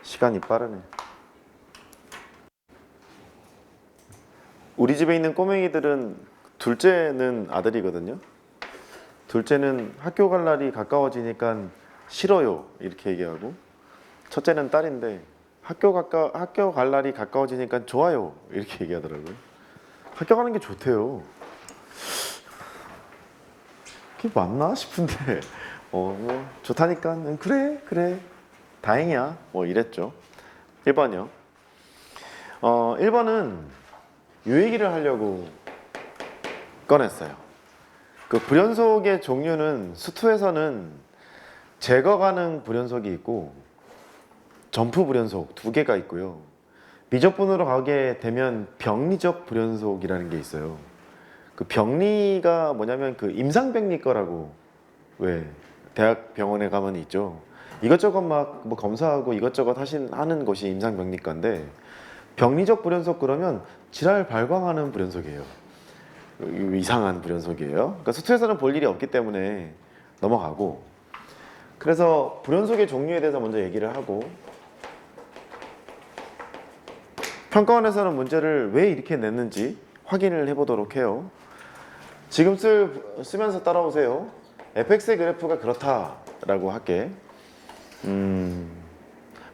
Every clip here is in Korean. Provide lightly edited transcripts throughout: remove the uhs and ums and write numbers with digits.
시간이 빠르네. 우리 집에 있는 꼬맹이들은 둘째는 아들이거든요. 둘째는 학교 갈 날이 가까워지니까 싫어요 이렇게 얘기하고, 첫째는 딸인데 학교 갈 날이 가까워지니까 좋아요 이렇게 얘기하더라고요. 학교 가는 게 좋대요. 그게 맞나 싶은데 뭐 좋다니까 그래 다행이야 뭐 이랬죠. 1번이요. 1번은 요 얘기를 하려고 꺼냈어요. 그 불연속의 종류는 수투에서는 제거 가능 불연속이 있고 점프 불연속 두 개가 있고요. 미적분으로 가게 되면 병리적 불연속이라는 게 있어요. 그 병리가 뭐냐면 그 임상병리 거라고 왜 대학 병원에 가면 있죠. 이것저것 막 뭐 검사하고 이것저것 하는 것이 임상병리과인데, 병리적 불연속 그러면 질환을 발광하는 불연속이에요. 이상한 불연속이에요. 그러니까 수투에서는 볼 일이 없기 때문에 넘어가고, 그래서 불연속의 종류에 대해서 먼저 얘기를 하고, 평가원에서는 문제를 왜 이렇게 냈는지 확인을 해보도록 해요. 지금 쓰면서 따라오세요. fx의 그래프가 그렇다라고 할게.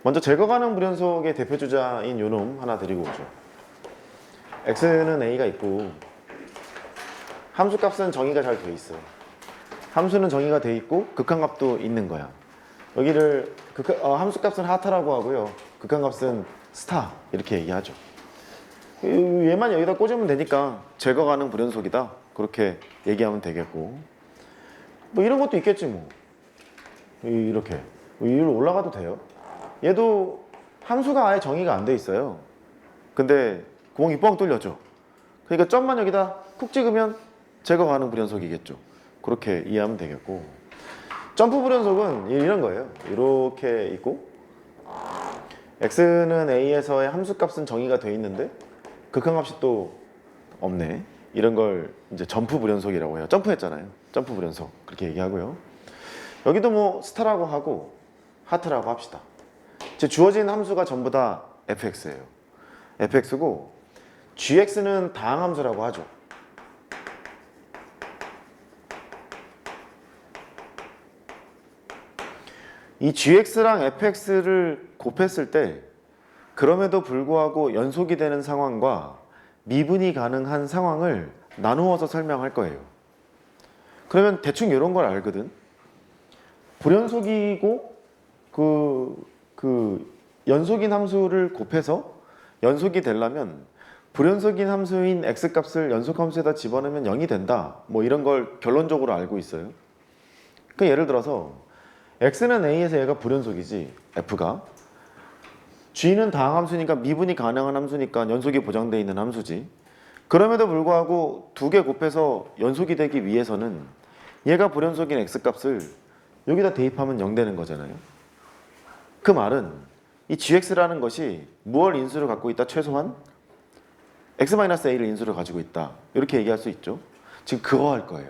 먼저 제거 가능 불연속의 대표주자인 요놈 하나 드리고 오죠. x는 a가 있고 함수값은 정의가 잘 돼 있어. 함수는 정의가 돼 있고 극한값도 있는 거야. 여기를 함수값은 하타라고 하고요, 극한값은 스타 이렇게 얘기하죠. 얘만 여기다 꽂으면 되니까 제거 가능 불연속이다 그렇게 얘기하면 되겠고, 뭐 이런 것도 있겠지 뭐. 이렇게 위로 올라가도 돼요. 얘도 함수가 아예 정의가 안 돼 있어요. 근데 구멍이 뻥 뚫렸죠. 그러니까 점만 여기다 쿡 찍으면 제거 가능 불연속이겠죠. 그렇게 이해하면 되겠고, 점프 불연속은 이런 거예요. 이렇게 있고 x는 a에서의 함수값은 정의가 돼 있는데 극한값이 또 없네. 이런 걸 이제 점프 불연속이라고 해요. 점프했잖아요. 점프 불연속 그렇게 얘기하고요. 여기도 뭐 스타라고 하고 하트라고 합시다. 제 주어진 함수가 전부 다 fx예요. fx고 gx는 다항함수라고 하죠. 이 gx랑 fx를 곱했을 때 그럼에도 불구하고 연속이 되는 상황과 미분이 가능한 상황을 나누어서 설명할 거예요. 그러면 대충 이런 걸 알거든. 불연속이고 그 연속인 함수를 곱해서 연속이 되려면 불연속인 함수인 x값을 연속함수에다 집어넣으면 0이 된다. 뭐 이런 걸 결론적으로 알고 있어요. 그 예를 들어서 x는 a에서 얘가 불연속이지, f가. g는 다항함수니까 미분이 가능한 함수니까 연속이 보장되어 있는 함수지. 그럼에도 불구하고 두 개 곱해서 연속이 되기 위해서는 얘가 불연속인 x값을 여기다 대입하면 0 되는 거잖아요. 그 말은 이 gx라는 것이 무얼 인수를 갖고 있다? 최소한 x-a를 인수를 가지고 있다. 이렇게 얘기할 수 있죠. 지금 그거 할 거예요.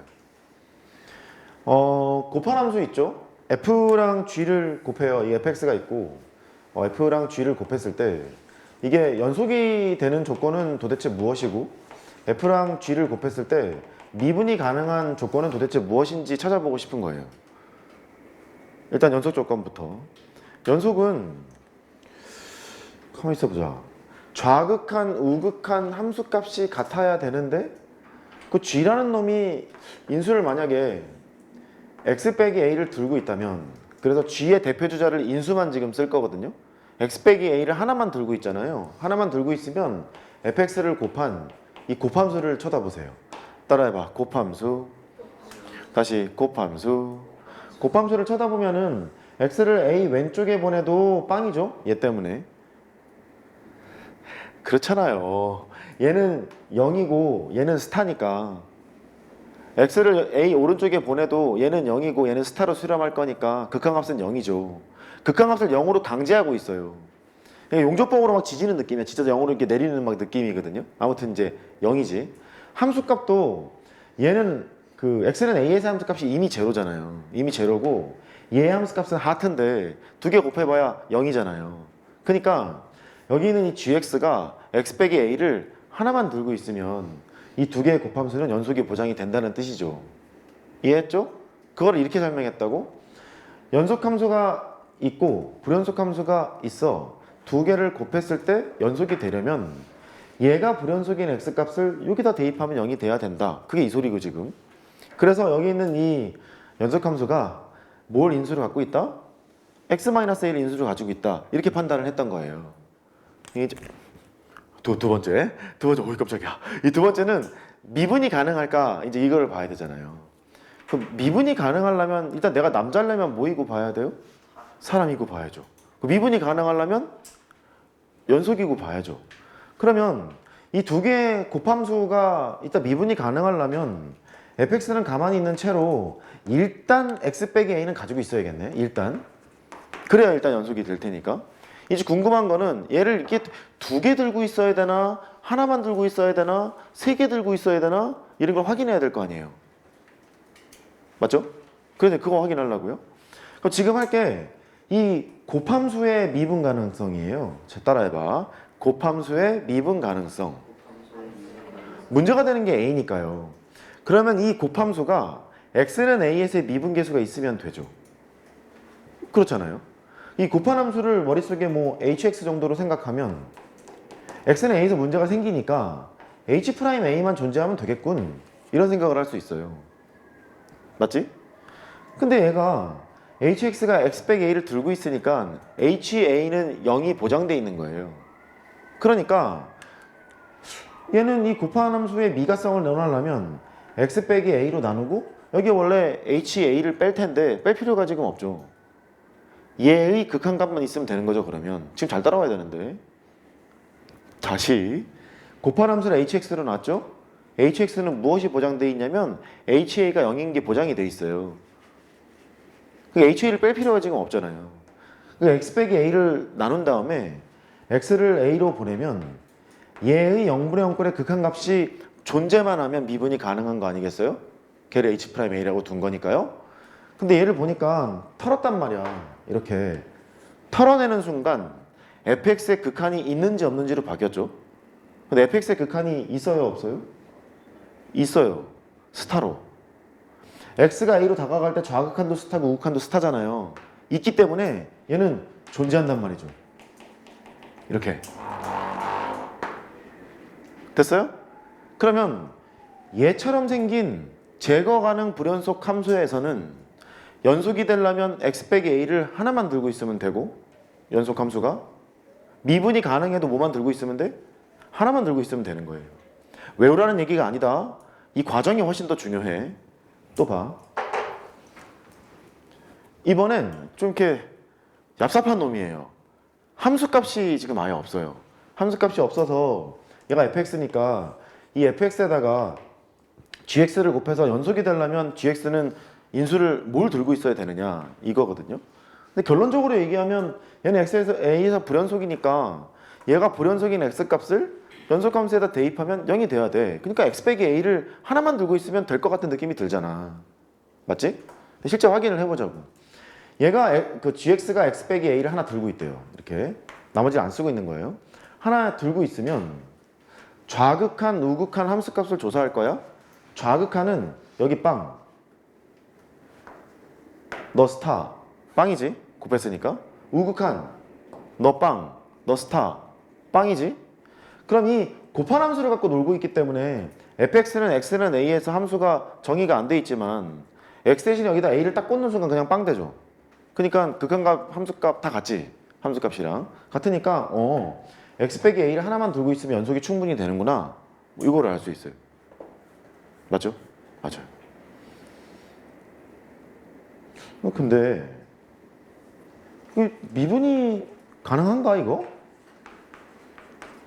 곱한 함수 있죠. f랑 g를 곱해요. 이 fx가 있고 f랑 g를 곱했을 때 이게 연속이 되는 조건은 도대체 무엇이고, f랑 g를 곱했을 때 미분이 가능한 조건은 도대체 무엇인지 찾아보고 싶은 거예요. 일단 연속 조건부터. 연속은 가만히 있어보자. 좌극한 우극한 함수값이 같아야 되는데 그 g라는 놈이 인수를 만약에 x 빼기 a를 들고 있다면, 그래서 g의 대표주자를 인수만 지금 쓸 거거든요. x 빼기 a를 하나만 들고 있잖아요. 하나만 들고 있으면 fx를 곱한 이 곱함수를 쳐다보세요. 따라해봐. 곱함수, 다시 곱함수. 곱함수를 쳐다보면은 x를 a 왼쪽에 보내도 빵이죠. 얘 때문에. 그렇잖아요. 얘는 0이고 얘는 스타니까 x를 a 오른쪽에 보내도 얘는 0이고 얘는 스타로 수렴할 거니까 극한값은 0이죠. 극한값을 0으로 강제하고 있어요. 용접봉으로 막 지지는 느낌이야. 진짜 0으로 이렇게 내리는 막 느낌이거든요. 아무튼 이제 0이지. 함수값도 얘는 x는 a에서 함수값이 이미 제로잖아요. 이미 제로고 얘 함수값은 하트인데 두 개 곱해봐야 0이잖아요. 그러니까 여기 있는 이 gx가 x 빼기 a를 하나만 들고 있으면 이 두 개의 곱함수는 연속이 보장이 된다는 뜻이죠. 이해했죠? 그걸 이렇게 설명했다고? 연속함수가 있고 불연속함수가 있어. 두 개를 곱했을 때 연속이 되려면 얘가 불연속인 x값을 여기다 대입하면 0이 돼야 된다. 그게 이 소리고 지금. 그래서 여기 있는 이 연속함수가 뭘 인수를 갖고 있다? x-a를 인수를 가지고 있다. 이렇게 판단을 했던 거예요. 이게 두 번째, 어이 깜짝이야. 이 두 번째는 미분이 가능할까? 이제 이걸 봐야 되잖아요. 그럼 미분이 가능하려면 일단 내가 남자려면 뭐이고 봐야 돼요? 사람이고 봐야죠. 미분이 가능하려면 연속이고 봐야죠. 그러면 이 두 개의 곱함수가 일단 미분이 가능하려면 fx는 가만히 있는 채로 일단 x 빼기 a는 가지고 있어야겠네. 일단. 그래야 일단 연속이 될 테니까. 이제 궁금한 거는 얘를 이렇게 두 개 들고 있어야 되나, 하나만 들고 있어야 되나, 세 개 들고 있어야 되나, 이런 걸 확인해야 될 거 아니에요. 맞죠? 그래서 그거 확인하려고요. 그럼 지금 할게 이 곱함수의 미분 가능성이에요. 자, 따라해봐. 곱함수의 미분 가능성. 문제가 되는 게 a니까요. 그러면 이 곱함수가 x는 a에서의 미분계수가 있으면 되죠. 그렇잖아요. 이 곱한 함수를 머릿속에 뭐 hx 정도로 생각하면 x는 a에서 문제가 생기니까 h'a만 존재하면 되겠군. 이런 생각을 할 수 있어요. 맞지? 근데 얘가 hx가 x 빼기 a를 들고 있으니까 ha는 0이 보장돼 있는 거예요. 그러니까 얘는 이 곱한 함수의 미가성을 넣어놓으려면 x 빼기 a로 나누고 여기 원래 ha를 뺄 텐데 뺄 필요가 지금 없죠. 얘의 극한값만 있으면 되는 거죠. 그러면 지금 잘 따라와야 되는데 다시 곱한 함수를 hx로 놨죠. hx는 무엇이 보장되어 있냐면 ha가 0인 게 보장이 돼 있어요. ha를 뺄 필요가 지금 없잖아요. x 빼기 a를 나눈 다음에 x를 a로 보내면 얘의 0분의 0꼴의 극한값이 존재만 하면 미분이 가능한 거 아니겠어요? 걔를 h'a라고 둔 거니까요. 근데 얘를 보니까 털었단 말이야. 이렇게 털어내는 순간 fx의 극한이 있는지 없는지로 바뀌었죠. 근데 fx의 극한이 있어요, 없어요? 있어요. 스타로. x가 a로 다가갈 때 좌극한도 스타고 우극한도 스타잖아요. 있기 때문에 얘는 존재한단 말이죠. 이렇게. 됐어요? 그러면 얘처럼 생긴 제거 가능 불연속 함수에서는 연속이 되려면 x 빼기 a를 하나만 들고 있으면 되고 연속 함수가 미분이 가능해도 뭐만 들고 있으면 돼? 하나만 들고 있으면 되는 거예요. 외우라는 얘기가 아니다. 이 과정이 훨씬 더 중요해. 또 봐. 이번엔 좀 이렇게 얍삽한 놈이에요. 함수값이 지금 아예 없어요. 함수값이 없어서 얘가 fx니까 이 fx에다가 gx를 곱해서 연속이 되려면 gx는 인수를 뭘 들고 있어야 되느냐 이거거든요. 근데 결론적으로 얘기하면 얘는 x에서 a에서 불연속이니까 얘가 불연속인 x값을 연속함수에다 대입하면 0이 돼야 돼. 그러니까 x 빼기 a를 하나만 들고 있으면 될 것 같은 느낌이 들잖아. 맞지? 실제 확인을 해보자고. 얘가 그 gx가 x 빼기 a를 하나 들고 있대요. 이렇게 나머지를 안 쓰고 있는 거예요. 하나 들고 있으면 좌극한, 우극한 함수값을 조사할 거야. 좌극한은 여기 빵, 너 스타, 빵이지? 곱했으니까. 우극한, 너 빵, 너 스타, 빵이지? 그럼 이 곱한 함수를 갖고 놀고 있기 때문에 fx는 x는 a에서 함수가 정의가 안 돼 있지만 x 대신 여기다 a를 딱 꽂는 순간 그냥 빵 되죠. 그러니까 극한값, 함수값 다 같지? 함수값이랑 같으니까 x 빼기 a를 하나만 들고 있으면 연속이 충분히 되는구나. 이거를 알 수 있어요. 맞죠? 맞아요. 근데 미분이 가능한가 이거?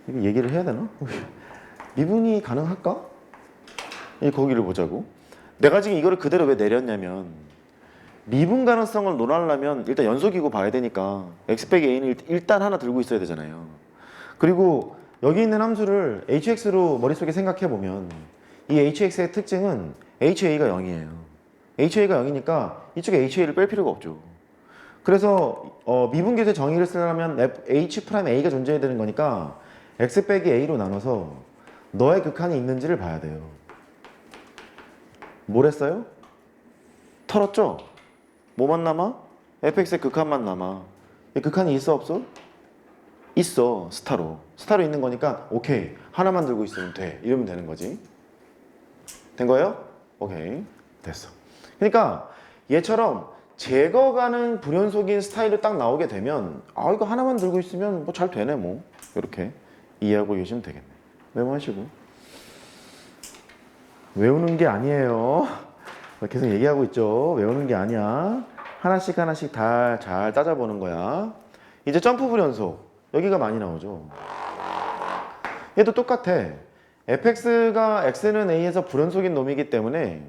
이거 얘기를 해야 되나? 미분이 가능할까? 거기를 보자고. 내가 지금 이거를 그대로 왜 내렸냐면 미분 가능성을 논하려면 일단 연속이고 봐야 되니까 x 빼기 a는 일단 하나 들고 있어야 되잖아요. 그리고 여기 있는 함수를 hx로 머릿속에 생각해보면 이 hx의 특징은 ha가 0이에요. ha가 0이니까 이쪽에 ha를 뺄 필요가 없죠. 그래서 미분계수의 정의를 쓰려면 H'A가 존재해야 되는 거니까 X 빼기 A로 나눠서 너의 극한이 있는지를 봐야 돼요. 뭘 했어요? 털었죠? 뭐만 남아? fx의 극한만 남아. 이 극한이 있어 없어? 있어. 스타로 있는 거니까 오케이 하나만 들고 있으면 돼 이러면 되는 거지. 된 거예요? 오케이 됐어. 그러니까 얘처럼 제거가는 불연속인 스타일로 딱 나오게 되면 아 이거 하나만 들고 있으면 뭐 잘 되네 뭐 이렇게 이해하고 계시면 되겠네. 메모하시고. 외우는 게 아니에요. 계속 얘기하고 있죠. 외우는 게 아니야. 하나씩 다 잘 따져보는 거야. 이제 점프 불연속 여기가 많이 나오죠. 얘도 똑같아. fx가 x는 a에서 불연속인 놈이기 때문에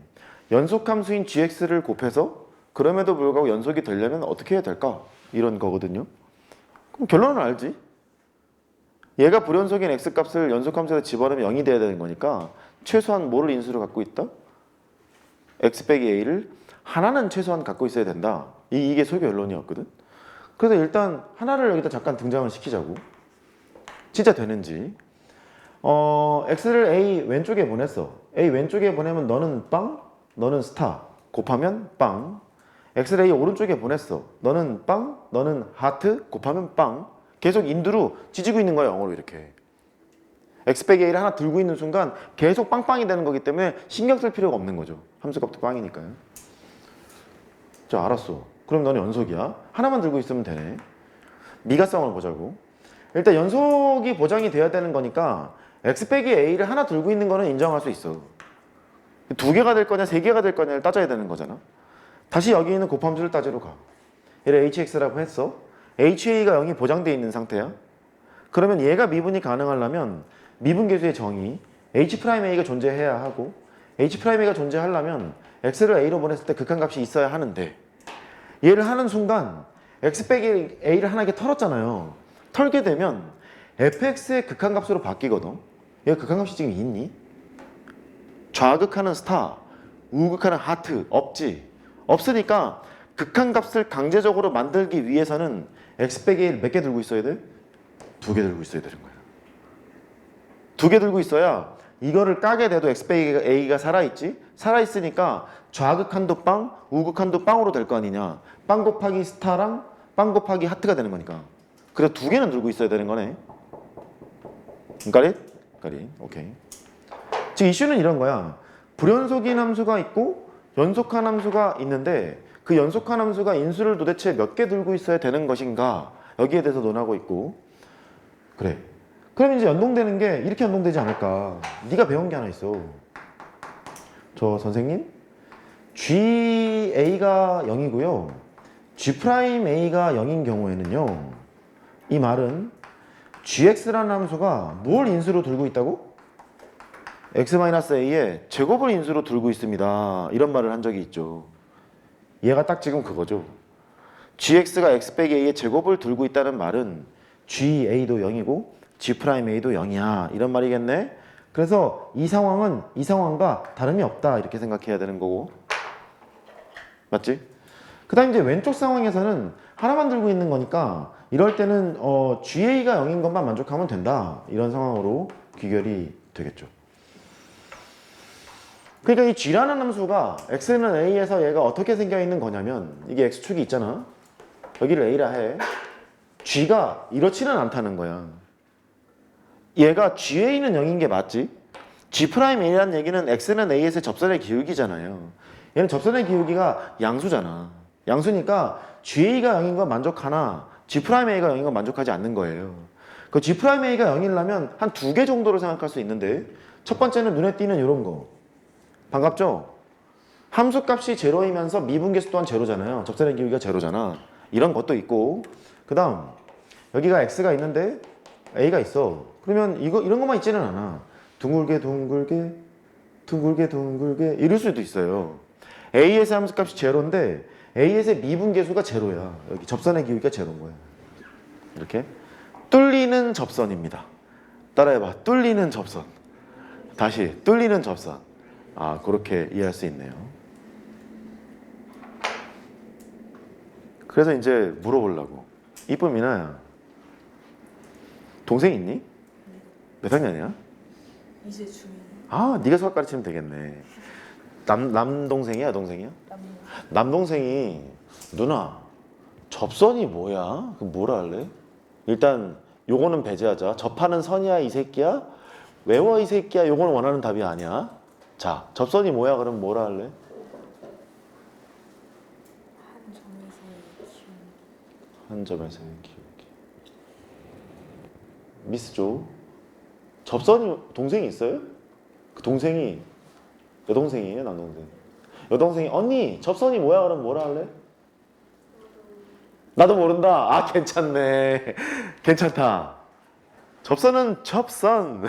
연속함수인 gx를 곱해서 그럼에도 불구하고 연속이 되려면 어떻게 해야 될까? 이런 거거든요. 그럼 결론은 알지? 얘가 불연속인 x값을 연속함수에다 집어넣으면 0이 돼야 되는 거니까 최소한 뭐를 인수로 갖고 있다? x 빼기 a를 하나는 최소한 갖고 있어야 된다. 이게 소교 결론이었거든. 그래서 일단 하나를 여기다 잠깐 등장을 시키자고. 진짜 되는지. x를 a 왼쪽에 보냈어. a 왼쪽에 보내면 너는 빵, 너는 스타. 곱하면 빵. x를 a 오른쪽에 보냈어. 너는 빵, 너는 하트. 곱하면 빵. 계속 인두로 찢고 있는 거야, 영어로 이렇게. x 빼기 a를 하나 들고 있는 순간 계속 빵빵이 되는 거기 때문에 신경 쓸 필요가 없는 거죠. 함수값도 빵이니까요. 자, 알았어. 그럼 너는 연속이야. 하나만 들고 있으면 되네. 미가성을 보자고. 일단 연속이 보장이 돼야 되는 거니까 x 빼기 a를 하나 들고 있는 거는 인정할 수 있어. 두 개가 될 거냐 세 개가 될 거냐를 따져야 되는 거잖아. 다시 여기 있는 곱함수를 따지러 가. 얘를 hx라고 했어. ha가 0이 보장되어 있는 상태야. 그러면 얘가 미분이 가능하려면 미분계수의 정의 h'a가 존재해야 하고 h'a가 존재하려면 x를 a로 보냈을 때 극한값이 있어야 하는데 얘를 하는 순간 x 빼기 a를 하나 이렇게 털었잖아요. 털게 되면 fx의 극한값으로 바뀌거든. 얘가 극한값이 지금 있니? 좌극하는 스타, 우극하는 하트 없지. 없으니까 극한값을 강제적으로 만들기 위해서는 x 빼기 a를 몇 개 들고 있어야 돼? 2개 들고 있어야 되는 거야. 2개 들고 있어야 이거를 까게 돼도 x 빼기 a가 살아있지? 살아있으니까 좌극한도 빵, 우극한도 빵으로 될 거 아니냐. 빵 곱하기 스타랑 빵 곱하기 하트가 되는 거니까. 그래서 2개는 들고 있어야 되는 거네. 까리? 오케이. 지금 이슈는 이런 거야. 불연속인 함수가 있고 연속한 함수가 있는데 그 연속한 함수가 인수를 도대체 몇 개 들고 있어야 되는 것인가 여기에 대해서 논하고 있고. 그래. 그럼 이제 연동되는 게 이렇게 연동되지 않을까. 네가 배운 게 하나 있어. 저 선생님 GA가 0이고요 G'A가 0인 경우에는요 이 말은 GX라는 함수가 뭘 인수로 들고 있다고? X-A의 제곱을 인수로 들고 있습니다. 이런 말을 한 적이 있죠. 얘가 딱 지금 그거죠. GX가 X 빼기 A의 제곱을 들고 있다는 말은 GA도 0이고 G'A도 0이야. 이런 말이겠네. 그래서 이 상황은 이 상황과 다름이 없다. 이렇게 생각해야 되는 거고. 맞지? 그 다음 이제 왼쪽 상황에서는 하나만 들고 있는 거니까 이럴 때는 GA가 0인 것만 만족하면 된다. 이런 상황으로 귀결이 되겠죠. 그러니까 이 G라는 함수가 X는 A에서 얘가 어떻게 생겨 있는 거냐면 이게 X축이 있잖아. 여기를 A라 해. G가 이렇지는 않다는 거야. 얘가 GA는 0인 게 맞지? G'A라는 얘기는 X는 A에서의 접선의 기울기잖아요. 얘는 접선의 기울기가 양수잖아. 양수니까 GA가 0인 건 만족하나 G'A가 0인 건 만족하지 않는 거예요. 그 G'A가 0이려면 한 2개 정도로 생각할 수 있는데 첫 번째는 눈에 띄는 이런 거. 반갑죠? 함수값이 제로이면서 미분계수 또한 제로잖아요. 접선의 기울기가 제로잖아. 이런 것도 있고 그 다음 여기가 X가 있는데 A가 있어. 그러면 이런 것만 있지는 않아. 둥글게 이럴 수도 있어요. A에서 함수값이 제로인데 A에서의 미분계수가 제로야. 여기 접선의 기울기가 제로인 거야. 이렇게 뚫리는 접선입니다. 따라해봐. 뚫리는 접선. 다시 뚫리는 접선. 그렇게 이해할 수 있네요. 그래서 이제 물어보려고. 이쁜 미나야, 동생 있니? 몇 학년이야? 이제 중2. 아, 네가 수학 가르치면 되겠네. 남동생이야, 여동생이야? 남동생이 누나 접선이 뭐야? 그럼 뭐라 할래? 일단 요거는 배제하자. 접하는 선이야 이 새끼야? 외워 이 새끼야? 요거는 원하는 답이 아니야. 자, 접선이 뭐야? 그럼 뭐라 할래? 한 점에서의 기울기. 한 점에서의 기울기. 미스 조. 접선이 동생이 있어요? 그 동생이 여동생이에요, 남동생? 여동생이 언니 접선이 뭐야? 그럼 뭐라 할래? 나도 모른다. 아, 괜찮네. 괜찮다. 접선은 접선.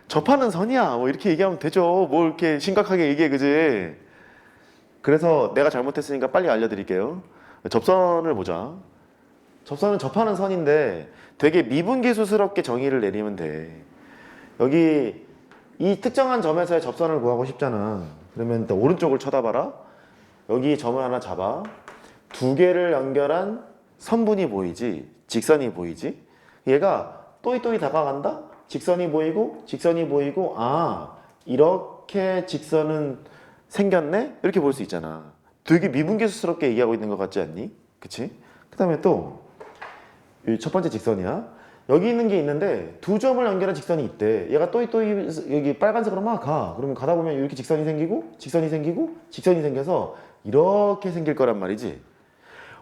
접하는 선이야. 뭐 이렇게 얘기하면 되죠. 뭐 이렇게 심각하게 얘기해, 그지? 그래서 내가 잘못했으니까 빨리 알려드릴게요. 접선을 보자. 접선은 접하는 선인데 되게 미분계수스럽게 정의를 내리면 돼. 여기 이 특정한 점에서의 접선을 구하고 싶잖아. 그러면 일단 오른쪽을 쳐다봐라. 여기 점을 하나 잡아. 두 개를 연결한 선분이 보이지? 직선이 보이지? 얘가 또이또이 다가간다? 직선이 보이고 직선이 보이고 아, 이렇게 직선은 생겼네? 이렇게 볼 수 있잖아. 되게 미분계수스럽게 얘기하고 있는 것 같지 않니? 그치? 그 다음에 또 첫 번째 직선이야. 여기 있는 게 있는데 두 점을 연결한 직선이 있대. 얘가 또이또이 여기 빨간색으로 막 가. 그러면 가다 보면 이렇게 직선이 생기고 직선이 생기고 직선이 생겨서 이렇게 생길 거란 말이지.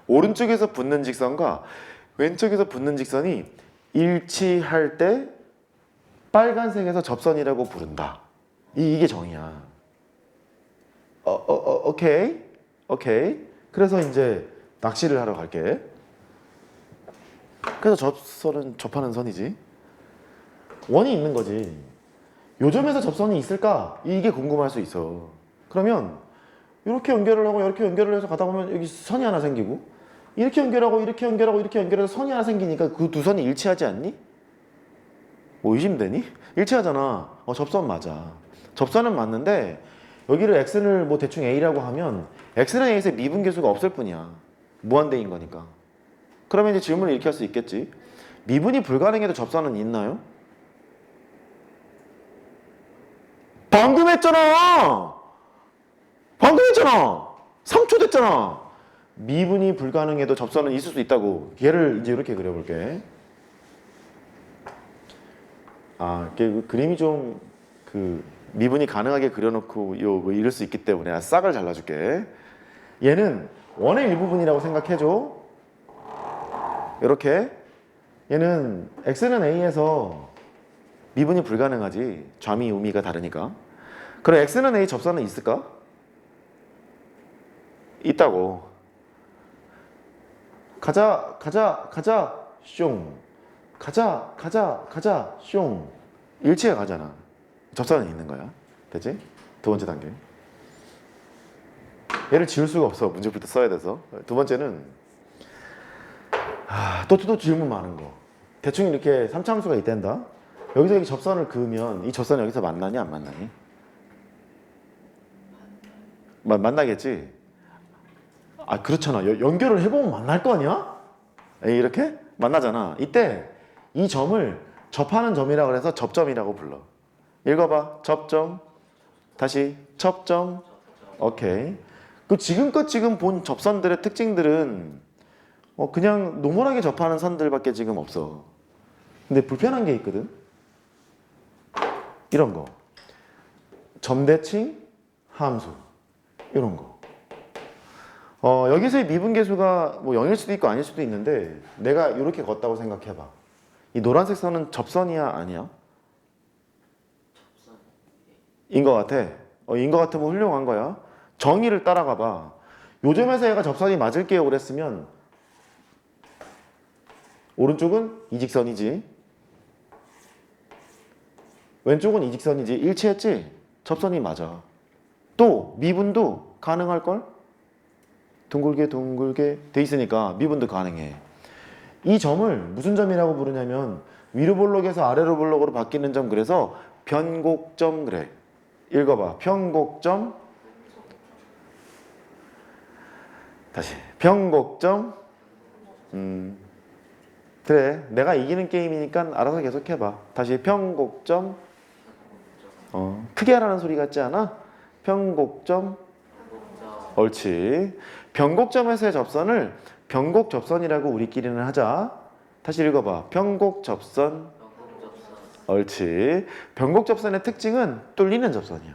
오른쪽에서 붙는 직선과 왼쪽에서 붙는 직선이 일치할 때 빨간색에서 접선이라고 부른다. 이게 정의야. 오케이. 오케이. 그래서 이제 낚시를 하러 갈게. 그래서 접선은 접하는 선이지. 원이 있는 거지. 요점에서 접선이 있을까? 이게 궁금할 수 있어. 그러면 이렇게 연결을 하고 이렇게 연결을 해서 가다 보면 여기 선이 하나 생기고 이렇게 연결하고 이렇게 연결하고 이렇게 연결해서 선이 하나 생기니까 그 두 선이 일치하지 않니? 뭐 의심되니? 일치하잖아. 접선 맞아. 접선은 맞는데 여기를 x를 뭐 대충 a라고 하면 x는 a에서 미분계수가 없을 뿐이야. 무한대인 거니까. 그러면 이제 질문을 이렇게 할 수 있겠지. 미분이 불가능해도 접선은 있나요? 방금 했잖아. 방금 했잖아. 3초 됐잖아. 미분이 불가능해도 접선은 있을 수 있다고. 얘를 이제 이렇게 그려볼게. 아, 그 그림이 좀 미분이 가능하게 그려놓고 뭐 이럴 수 있기 때문에 싹을 잘라줄게. 얘는 원의 일부분이라고 생각해줘. 이렇게. 얘는 x는 a에서 미분이 불가능하지. 좌미 우미가 다르니까. 그럼 x는 a 접선은 있을까? 있다고. 가자 숑. 가자 숑. 일치해 가잖아. 접선은 있는 거야. 됐지? 두 번째 단계. 얘를 지울 수가 없어. 문제 풀 때 써야 돼서. 두 번째는 또 질문 많은 거. 대충 이렇게 3차함수가 있댄다. 여기서 이 접선을 그으면 이 접선이 여기서 만나니 안 만나니? 만나겠지? 아, 그렇잖아. 연결을 해보면 만날 거 아니야? 이렇게? 만나잖아. 이때 이 점을 접하는 점이라 그래서 접점이라고 불러. 읽어봐. 접점. 다시 접점. 오케이. 그 지금껏 지금 본 접선들의 특징들은 그냥 노멀하게 접하는 선들밖에 지금 없어. 근데 불편한 게 있거든. 이런 거. 점대칭 함수. 이런 거. 여기서의 미분계수가 뭐 0일 수도 있고 아닐 수도 있는데 내가 이렇게 걷다고 생각해봐. 이 노란색 선은 접선이야 아니야? 인 것 같아. 인 것 같으면 훌륭한 거야. 정의를 따라가 봐. 요점에서 얘가 접선이 맞을게요 그랬으면 오른쪽은 이직선이지. 왼쪽은 이직선이지. 일치했지? 접선이 맞아. 또 미분도 가능할걸? 둥글게 돼 있으니까 미분도 가능해. 이 점을 무슨 점이라고 부르냐면 위로 볼록에서 아래로 볼록으로 바뀌는 점, 그래서 변곡점 그래. 읽어봐. 변곡점. 다시. 변곡점 그래, 내가 이기는 게임이니까 알아서 계속 해봐. 다시 평곡점. 크게 하라는 소리 같지 않아? 평곡점. 옳지. 변곡점에서의 접선을 변곡접선이라고 우리끼리는 하자. 다시 읽어봐. 변곡접선. 옳지. 변곡접선의 특징은 뚫리는 접선이야.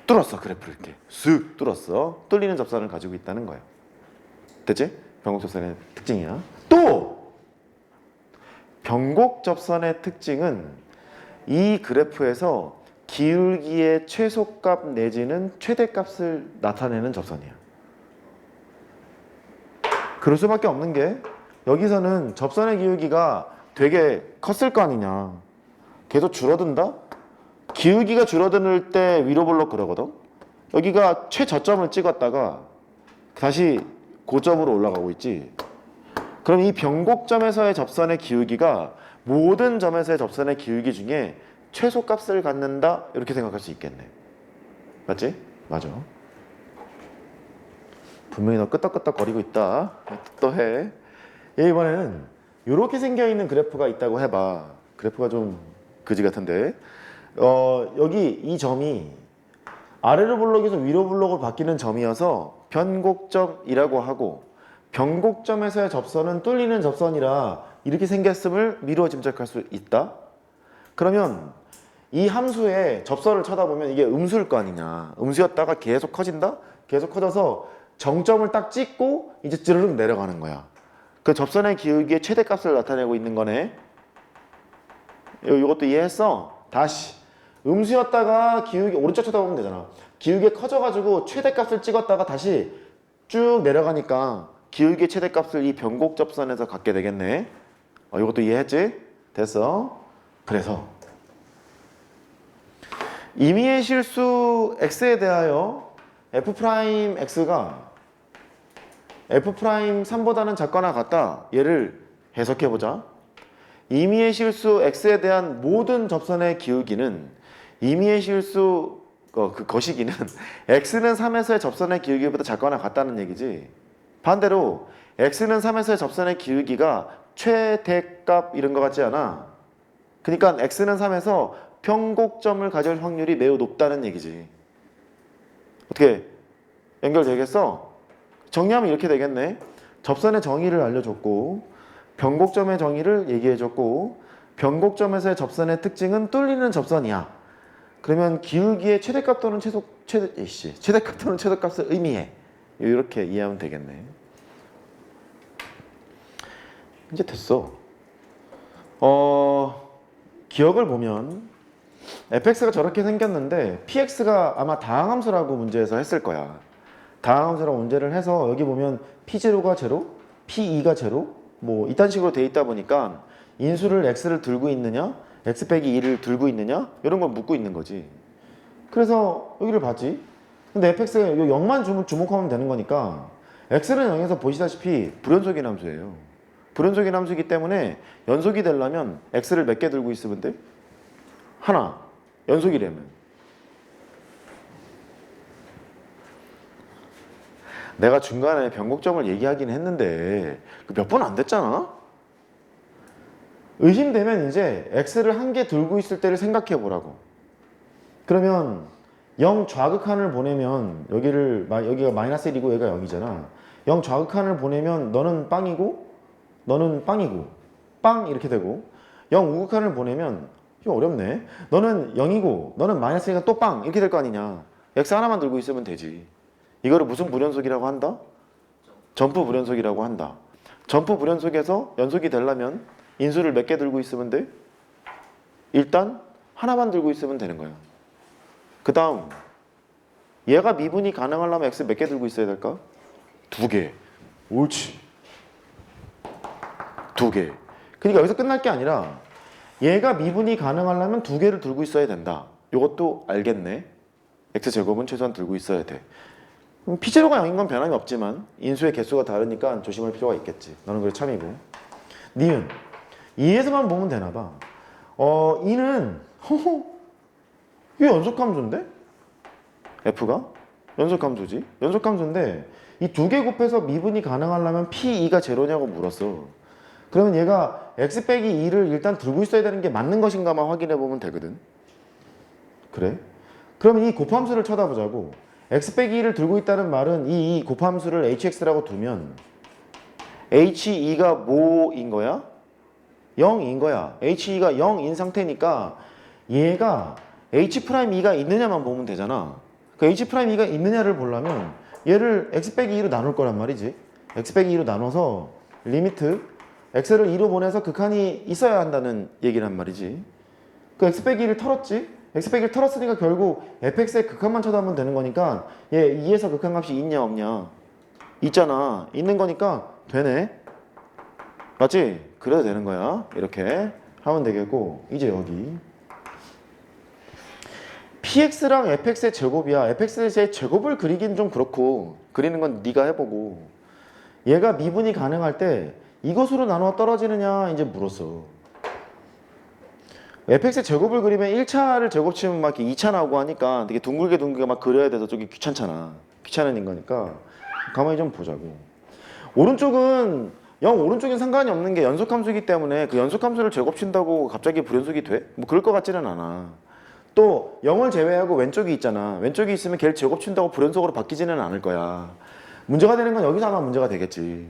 뚫었어, 그래프를 이렇게 쓱 뚫었어. 뚫리는 접선을 가지고 있다는 거야. 됐지? 변곡접선의 특징이야. 또 변곡접선의 특징은 이 그래프에서 기울기의 최소값 내지는 최대값을 나타내는 접선이야. 그럴 수밖에 없는 게 여기서는 접선의 기울기가 되게 컸을 거 아니냐. 계속 줄어든다? 기울기가 줄어들 때 위로 볼록 그러거든. 여기가 최저점을 찍었다가 다시 고점으로 올라가고 있지. 그럼 이 변곡점에서의 접선의 기울기가 모든 점에서의 접선의 기울기 중에 최소값을 갖는다, 이렇게 생각할 수 있겠네. 맞지? 맞아. 분명히 너 끄떡끄떡 거리고 있다. 또 해. 이번에는 이렇게 생겨있는 그래프가 있다고 해봐. 그래프가 좀 그지 같은데, 여기 이 점이 아래로 블록에서 위로 블록으로 바뀌는 점이어서 변곡점이라고 하고, 변곡점에서의 접선은 뚫리는 접선이라 이렇게 생겼음을 미루어 짐작할 수 있다. 그러면 이 함수의 접선을 쳐다보면 이게 음수일 거 아니냐. 음수였다가 계속 커진다? 계속 커져서 정점을 딱 찍고 이제 찌르륵 내려가는 거야. 그 접선의 기울기의 최대값을 나타내고 있는 거네. 이것도 이해했어? 다시 음수였다가 기울기 오른쪽 쳐다보면 되잖아. 기울기가 커져가지고 최대값을 찍었다가 다시 쭉 내려가니까 기울기의 최대값을 이 변곡접선에서 갖게 되겠네. 이것도 이해했지? 됐어. 그래서 임의의 실수 x에 대하여 f'x가 f'3보다는 작거나 같다. 얘를 해석해보자. 임의의 실수 x에 대한 모든 접선의 기울기는 임의의 실수 그 거시기는 x는 3에서의 접선의 기울기보다 작거나 같다는 얘기지. 반대로 x는 3에서의 접선의 기울기가 최대값 이런 거 같지 않아? 그러니까 x는 3에서 변곡점을 가질 확률이 매우 높다는 얘기지. 어떻게 연결되겠어? 정리하면 이렇게 되겠네. 접선의 정의를 알려줬고, 변곡점의 정의를 얘기해줬고, 변곡점에서의 접선의 특징은 뚫리는 접선이야. 그러면 기울기의 최대값 또는 최대값 또는 최소값을 의미해. 이렇게 이해하면 되겠네. 이제 됐어. 기억을 보면 fx가 저렇게 생겼는데 px가 아마 다항함수라고 문제에서 했을 거야. 다항함수라고 문제를 해서 여기 보면 p0가 제로, p2가 제로, 뭐 이딴 식으로 돼 있다 보니까 인수를 x를 들고 있느냐, x 빼기 2를 들고 있느냐, 이런 걸 묻고 있는 거지. 그래서 여기를 봤지. 근데 fx가 0만 주목하면 되는 거니까 x는 0에서 보시다시피 불연속인 함수예요. 불연속인 함수이기 때문에 연속이 되려면 x를 몇 개 들고 있으면 돼? 하나. 연속이라면. 내가 중간에 변곡점을 얘기하긴 했는데 몇 번 안 됐잖아? 의심되면 이제 x를 한 개 들고 있을 때를 생각해 보라고. 그러면 0 좌극한을 보내면 여기가 마이너스 1이고 얘가 0이잖아. 0 좌극한을 보내면 너는 빵이고 너는 빵이고 빵 이렇게 되고, 0 우극한을 보내면 좀 어렵네. 너는 0이고 너는 마이너스 1이니까 또 빵 이렇게 될 거 아니냐. x 하나만 들고 있으면 되지. 이거를 무슨 불연속이라고 한다? 점프 불연속이라고 한다. 점프 불연속에서 연속이 되려면 인수를 몇 개 들고 있으면 돼? 일단 하나만 들고 있으면 되는 거야. 그 다음 얘가 미분이 가능하려면 x 몇 개 들고 있어야 될까? 2개. 옳지. 2개. 그러니까 여기서 끝날 게 아니라 얘가 미분이 가능하려면 2개를 들고 있어야 된다. 이것도 알겠네. x제곱은 최소한 들고 있어야 돼. p0가 0인 건 변함이 없지만 인수의 개수가 다르니까 조심할 필요가 있겠지. 너는 그래 참이고. 니은 2에서만 보면 되나 봐. 2는 이게 연속함수인데? f가? 연속함수지. 연속함수인데 이 두 개 곱해서 미분이 가능하려면 P2가 제로냐고 물었어. 그러면 얘가 x 빼기 2를 일단 들고 있어야 되는 게 맞는 것인가만 확인해 보면 되거든. 그래? 그러면 이 곱함수를 쳐다보자고. x 빼기 2를 들고 있다는 말은 이 곱함수를 hx라고 두면 h2가 뭐인 거야? 0인 거야. h2가 0인 상태니까 얘가 h'2가 있느냐만 보면 되잖아. 그 h'2가 있느냐를 보려면 얘를 x 빼기 2로 나눌 거란 말이지. x 빼기 2로 나눠서 리미트 x를 2로 보내서 극한이 있어야 한다는 얘기란 말이지. 그 x 빼기 2를 털었지. x 빼기 1을 털었으니까 결국 fx의 극한만 쳐다보면 되는 거니까 얘 2에서 극한값이 있냐 없냐 있잖아. 있는 거니까 되네. 맞지? 그래도 되는 거야. 이렇게 하면 되겠고, 이제 여기 px랑 fx의 제곱이야. fx의 제곱을 그리긴 좀 그렇고, 그리는 건 네가 해보고, 얘가 미분이 가능할 때 이것으로 나눠 떨어지느냐 이제 물었어. fx의 제곱을 그리면 1차를 제곱치면 막 이렇게 2차 나오고 하니까 되게 둥글게 막 그려야 돼서 저기 귀찮잖아. 귀찮은 거니까 가만히 좀 보자고. 오른쪽은 오른쪽엔 상관이 없는 게 연속함수이기 때문에 그 연속함수를 제곱친다고 갑자기 불연속이 돼? 뭐 그럴 것 같지는 않아. 또 0을 제외하고 왼쪽이 있잖아. 왼쪽이 있으면 걔를 제곱친다고 불연속으로 바뀌지는 않을 거야. 문제가 되는 건 여기서 아마 문제가 되겠지.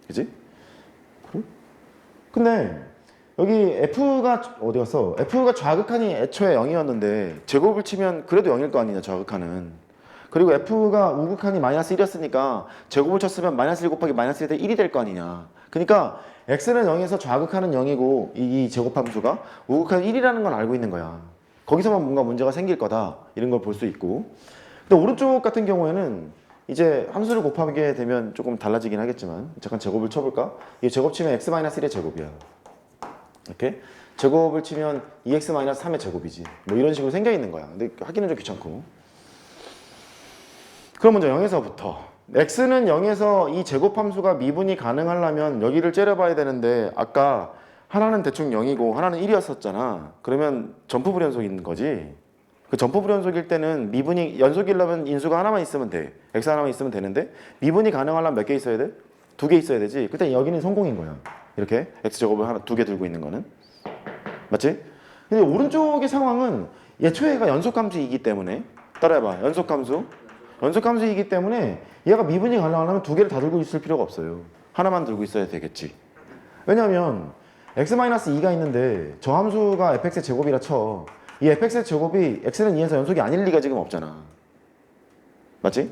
그지? 근데 여기 f가 어디 갔어? f가 좌극한이 애초에 0이었는데 제곱을 치면 그래도 0일 거 아니냐, 좌극한은. 그리고 f가 우극한이 마이너스 1이었으니까 제곱을 쳤으면 마이너스 1 곱하기 마이너스 1대 1이 될 거 아니냐. 그러니까 x는 0에서 좌극한은 0이고 이 제곱함수가 우극한 1이라는 건 알고 있는 거야. 거기서만 뭔가 문제가 생길 거다. 이런 걸 볼 수 있고. 근데 오른쪽 같은 경우에는 이제 함수를 곱하게 되면 조금 달라지긴 하겠지만 잠깐 제곱을 쳐볼까? 이 제곱 치면 x-1의 제곱이야. 이렇게 제곱을 치면 2x-3의 제곱이지. 뭐 이런 식으로 생겨 있는 거야. 근데 하기는 좀 귀찮고. 그럼 먼저 0에서부터 x는 0에서 이 제곱함수가 미분이 가능하려면 여기를 째려봐야 되는데 아까 하나는 대충 0이고 하나는 1이었었잖아. 그러면 점프 불연속인 거지. 그 점프 불연속일 때는 미분이 연속이려면 인수가 하나만 있으면 돼. x 하나만 있으면 되는데 미분이 가능하려면 몇 개 있어야 돼? 2개 있어야 되지. 그때 여기는 성공인 거야. 이렇게 x제곱을 하나 2개 들고 있는 거는. 맞지? 근데 오른쪽의 상황은 예초에가 연속함수이기 때문에 따라해봐. 연속함수이기 때문에 얘가 미분이 가능하려면 2개를 다 들고 있을 필요가 없어요. 하나만 들고 있어야 되겠지. 왜냐하면 x-2가 있는데 저 함수가 fx의 제곱이라 쳐. 이 fx의 제곱이 x는 2에서 연속이 아닐 리가 지금 없잖아. 맞지?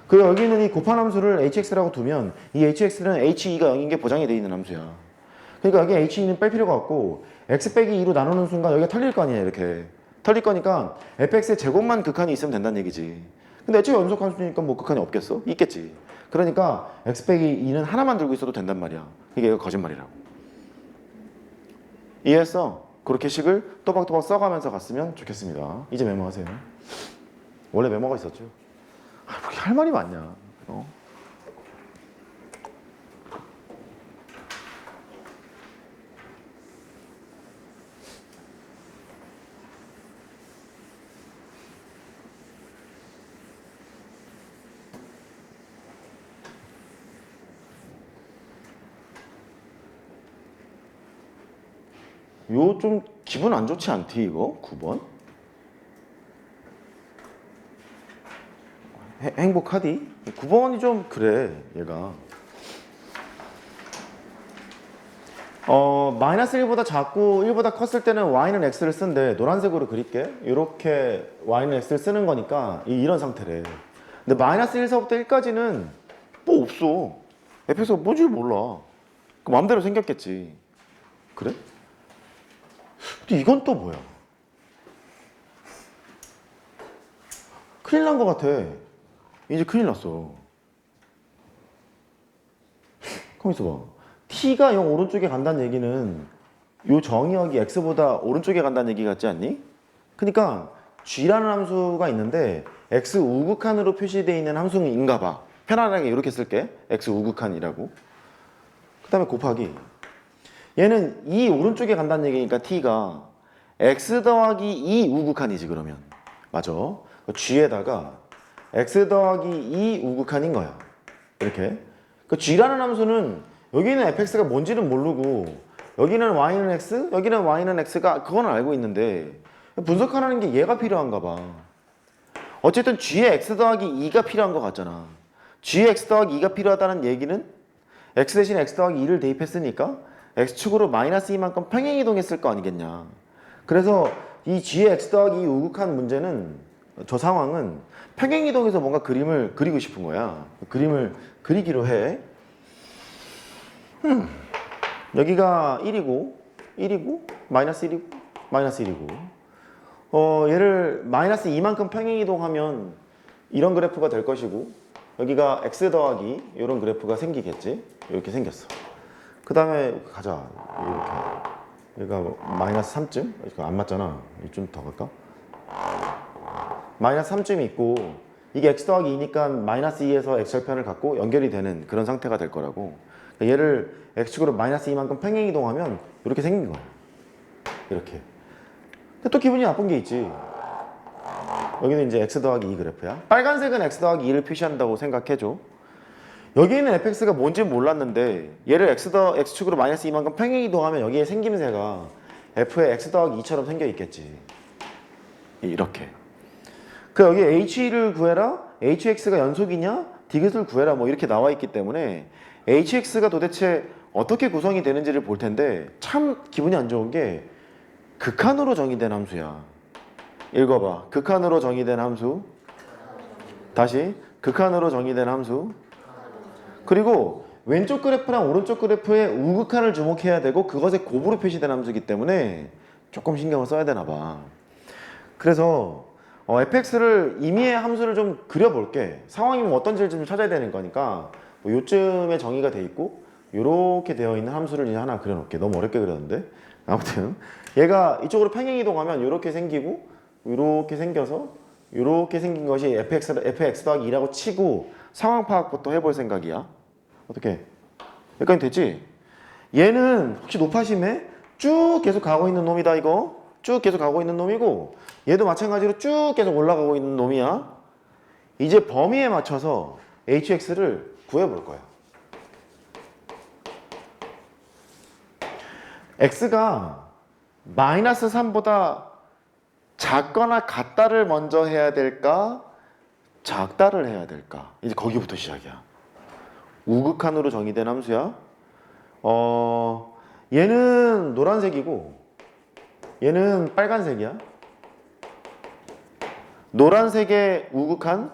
그리고 여기는 이 곱한 함수를 hx라고 두면 이 hx는 h2가 0인 게 보장이 돼 있는 함수야. 그러니까 여기 h2는 뺄 필요가 없고 x 빼기 2로 나누는 순간 여기가 털릴 거 아니야. 이렇게 털릴 거니까 fx의 제곱만 극한이 있으면 된다는 얘기지. 근데 애초에 연속함수니까 뭐 극한이 없겠어? 있겠지. 그러니까 x 빼기 2는 하나만 들고 있어도 된단 말이야. 이게 거짓말이라고. 이해했어? 그렇게 식을 또박또박 써가면서 갔으면 좋겠습니다. 이제 메모하세요. 원래 메모가 있었죠. 그렇게 할 말이 많냐. 요 좀 기분 안 좋지 않디 이거? 9번? 행복하디? 9번이 좀 그래 얘가. 마이너스 1보다 작고 1보다 컸을 때는 y는 x를 쓴대. 노란색으로 그릴게. 이렇게 y는 x를 쓰는 거니까 이런 상태래. 근데 마이너스 1서부터 1까지는 뭐 없어. fx가 뭔지 몰라. 그 마음대로 생겼겠지. 그래? 근데 이건 또 뭐야? 큰일 난 것 같아. 이제 큰일 났어. 가만 있어봐. t가 0 오른쪽에 간다는 얘기는 요 정의역이 x보다 오른쪽에 간다는 얘기 같지 않니? 그러니까 g라는 함수가 있는데 x 우극한으로 표시되어 있는 함수인가 봐. 편안하게 이렇게 쓸게. x 우극한이라고. 그 다음에 곱하기. 얘는 2 오른쪽에 간다는 얘기니까 t가 x 더하기 2 우극한이지 그러면. 맞아. g에다가 x 더하기 2 우극한인 거야. 이렇게. 그 g라는 함수는 여기는 fx가 뭔지는 모르고 여기는 y는 x, 여기는 y는 x가 그건 알고 있는데 분석하라는 게 얘가 필요한가 봐. 어쨌든 g의 x 더하기 2가 필요한 것 같잖아. g의 x 더하기 2가 필요하다는 얘기는 x 대신 x 더하기 2를 대입했으니까 x축으로 마이너스 2만큼 평행이동했을 거 아니겠냐. 그래서 이 g의 x 더하기 2 우극한 문제는 저 상황은 평행이동해서 뭔가 그림을 그리고 싶은 거야. 그림을 그리기로 해. 여기가 1이고 마이너스 1이고 마이너스 1이고 얘를 마이너스 2만큼 평행이동하면 이런 그래프가 될 것이고 여기가 x 더하기 이런 그래프가 생기겠지. 이렇게 생겼어. 그 다음에 가자. 이렇게 얘가 마이너스 3쯤? 안 맞잖아. 좀 더 갈까? 마이너스 3쯤이 있고 이게 x 더하기 2니까 마이너스 2에서 x절편을 갖고 연결이 되는 그런 상태가 될 거라고. 그러니까 얘를 x축으로 마이너스 2만큼 평행이동하면 이렇게 생긴 거야. 이렇게. 근데 또 기분이 나쁜 게 있지. 여기는 이제 x 더하기 2 그래프야. 빨간색은 x 더하기 2를 표시한다고 생각해줘. 여기는 fx가 뭔지 몰랐는데 얘를 x축으로 마이너스 2만큼 평행이동하면 여기에 생김새가 f의 x 더하기 2처럼 생겨 있겠지. 이렇게. 그 여기 h를 구해라, hx가 연속이냐, 디귿을 구해라 뭐 이렇게 나와 있기 때문에 hx가 도대체 어떻게 구성이 되는지를 볼 텐데 참 기분이 안 좋은 게 극한으로 정의된 함수야. 읽어봐. 극한으로 정의된 함수. 다시 극한으로 정의된 함수. 그리고 왼쪽 그래프랑 오른쪽 그래프의 우극한을 주목해야 되고 그것에 곱으로 표시된 함수이기 때문에 조금 신경을 써야 되나 봐. 그래서 fx를 임의의 함수를 좀 그려볼게. 상황이면 어떤지를 좀 찾아야 되는 거니까 뭐 요쯤에 정의가 돼 있고 요렇게 되어 있는 함수를 이제 하나 그려놓을게. 너무 어렵게 그렸는데 아무튼 얘가 이쪽으로 평행이동하면 요렇게 생기고 요렇게 생겨서 요렇게 생긴 것이 fx 더하기 2라고 치고 상황 파악부터 해볼 생각이야. 어떻게? 여기까지 됐지? 얘는 혹시 높아심에 쭉 계속 가고 있는 놈이다 이거. 쭉 계속 가고 있는 놈이고 얘도 마찬가지로 쭉 계속 올라가고 있는 놈이야. 이제 범위에 맞춰서 hx를 구해볼 거야. x가 마이너스 3보다 작거나 같다를 먼저 해야 될까? 작다를 해야 될까? 이제 거기부터 시작이야. 우극한으로 정의된 함수야. 얘는 노란색이고 얘는 빨간색이야. 노란색의 우극한,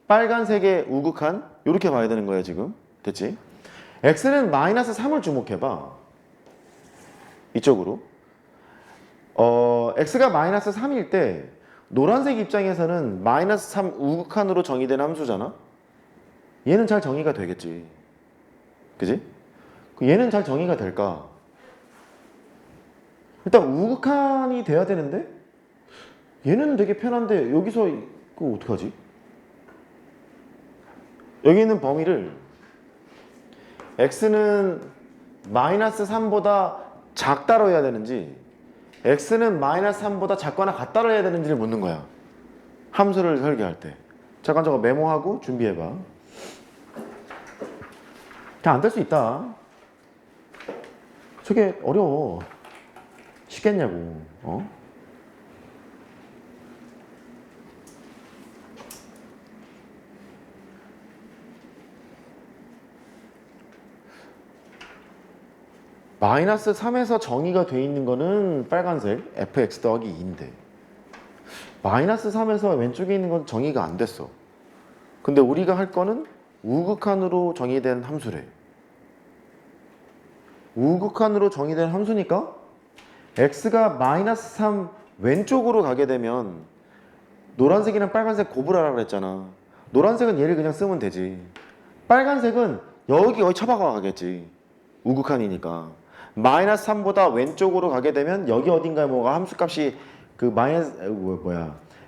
빨간색의 우극한 이렇게 봐야 되는 거야 지금. 됐지? x는 마이너스 3을 주목해봐. 이쪽으로. x가 마이너스 3일 때 노란색 입장에서는 마이너스 3 우극한으로 정의된 함수잖아. 얘는 잘 정의가 되겠지. 그지? 얘는 잘 정의가 될까? 일단 우극한이 돼야 되는데 얘는 되게 편한데 여기서 그거 어떡하지? 여기 있는 범위를 x는 마이너스 3보다 작다로 해야 되는지 x는 마이너스 3보다 작거나 같다로 해야 되는지를 묻는 거야. 함수를 설계할 때. 잠깐 저거 메모하고 준비해봐. 그냥 안 될 수 있다. 저게 어려워. 쉽겠냐고. 마이너스 3에서 정의가 돼 있는 거는 빨간색 fx 더하기 2인데 마이너스 3에서 왼쪽에 있는 건 정의가 안 됐어. 근데 우리가 할 거는 우극한으로 정의된 함수래. 우극한으로 정의된 함수니까 x가 마이너스 3 왼쪽으로 가게 되면 노란색이랑 빨간색 곱을 그랬잖아. 노란색은 얘를 그냥 쓰면 되지. 빨간색은 여기 쳐박아 가겠지. 우극한이니까. 마이너스 3보다 왼쪽으로 가게 되면 여기 어딘가에 뭐가 함수값이 그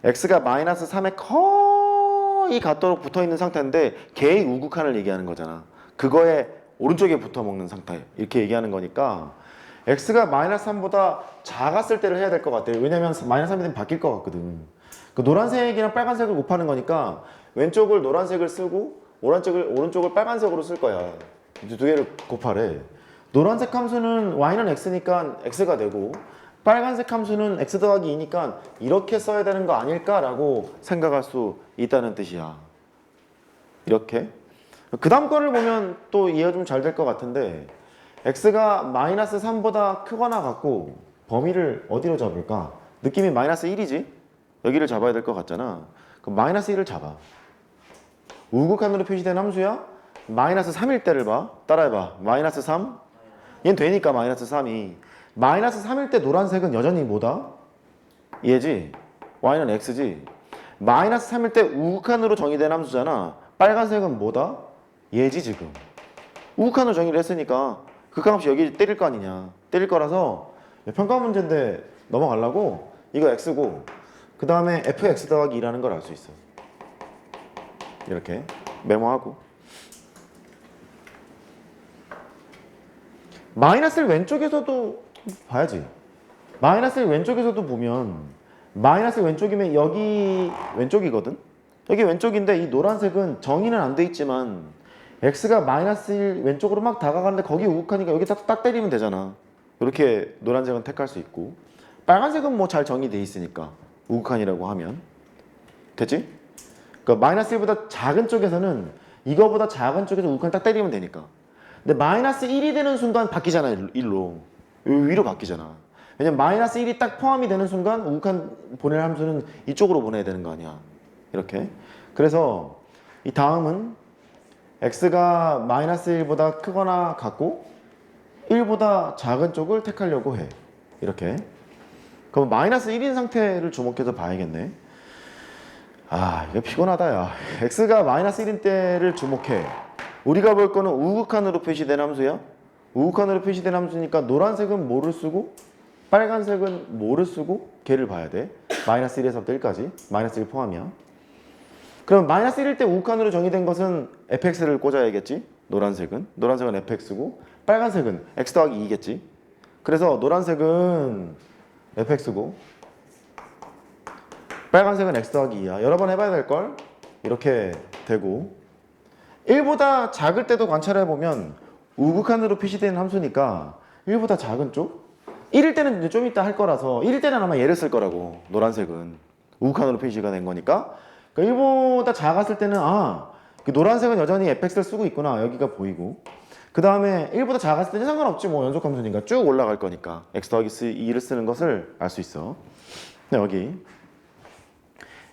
x가 마이너스 3에 거의 같도록 붙어 있는 상태인데 걔의 우극한을 얘기하는 거잖아. 그거에 오른쪽에 붙어 먹는 상태 이렇게 얘기하는 거니까 x가 마이너스 3보다 작았을 때를 해야 될 것 같아요. 왜냐면 마이너스 3이 되면 바뀔 것 같거든. 그 노란색이랑 빨간색을 곱하는 거니까 왼쪽을 노란색을 쓰고 오른쪽을 빨간색으로 쓸 거야. 두 개를 곱하래. 노란색 함수는 y는 x니까 x가 되고 빨간색 함수는 x 더하기 2니까 이렇게 써야 되는 거 아닐까라고 생각할 수 있다는 뜻이야. 이렇게. 그 다음 거를 보면 또 이해가 좀 잘 될 것 같은데 x가 마이너스 3보다 크거나 같고 범위를 어디로 잡을까? 느낌이 마이너스 1이지? 여기를 잡아야 될 것 같잖아. 그럼 마이너스 1을 잡아. 우극한으로 표시된 함수야? 마이너스 3일 때를 봐. 따라해봐. 마이너스 3? 얘는 되니까 마이너스 3이. 마이너스 3일 때 노란색은 여전히 뭐다? 얘지? y는 x지? 마이너스 3일 때 우극한으로 정의된 함수잖아. 빨간색은 뭐다? 얘지 지금. 우극한으로 정의를 했으니까 극한없이 여기 때릴 거 아니냐. 때릴 거라서 평가 문제인데 넘어가려고 이거 x고 그 다음에 fx 더하기 2라는 걸 알 수 있어. 이렇게 메모하고 마이너스를 왼쪽에서도 봐야지. 마이너스를 왼쪽에서도 보면 마이너스 왼쪽이면 여기 왼쪽이거든. 여기 왼쪽인데 이 노란색은 정의는 안 돼 있지만 x가 마이너스 1 왼쪽으로 막 다가가는데 거기 우극하니까 여기 딱 때리면 되잖아. 이렇게 노란색은 택할 수 있고 빨간색은 뭐 잘 정의돼 있으니까 우극한이라고 하면 됐지? 그러니까 마이너스 1보다 작은 쪽에서는 이거보다 작은 쪽에서 우극한 딱 때리면 되니까. 근데 마이너스 1이 되는 순간 바뀌잖아. 1로 위로 바뀌잖아. 왜냐면 마이너스 1이 딱 포함이 되는 순간 우극한 보낼 함수는 이쪽으로 보내야 되는 거 아니야. 이렇게. 그래서 이 다음은 x가 마이너스 1보다 크거나 같고 1보다 작은 쪽을 택하려고 해. 이렇게. 그럼 마이너스 1인 상태를 주목해서 봐야겠네. 아, 이거 피곤하다 야. x가 마이너스 1인 때를 주목해. 우리가 볼 거는 우극한으로 표시된 함수야. 우극한으로 표시된 함수니까 노란색은 뭐를 쓰고 빨간색은 뭐를 쓰고 걔를 봐야 돼. 마이너스 1에서부터 1까지. 마이너스 1 포함이야. 그럼 마이너스 1일 때 우극한으로 정의된 것은 fx를 꽂아야겠지. 노란색은 fx고 빨간색은 x 더하기 2겠지. 그래서 노란색은 fx고 빨간색은 x 더하기 2야. 여러 번 해봐야 될걸? 이렇게 되고 1보다 작을 때도 관찰해보면 우극한으로 표시된 함수니까 1보다 작은 쪽? 1일 때는 이제 좀 이따 할 거라서 1일 때는 아마 얘를 쓸 거라고. 노란색은 우극한으로 표시가 된 거니까 그러니까 1보다 작았을 때는 그 노란색은 여전히 fx를 쓰고 있구나. 여기가 보이고 그 다음에 1보다 작았을 때는 상관없지 뭐 연속함수니까 쭉 올라갈 거니까 x 더하기 2를 쓰는 것을 알 수 있어. 여기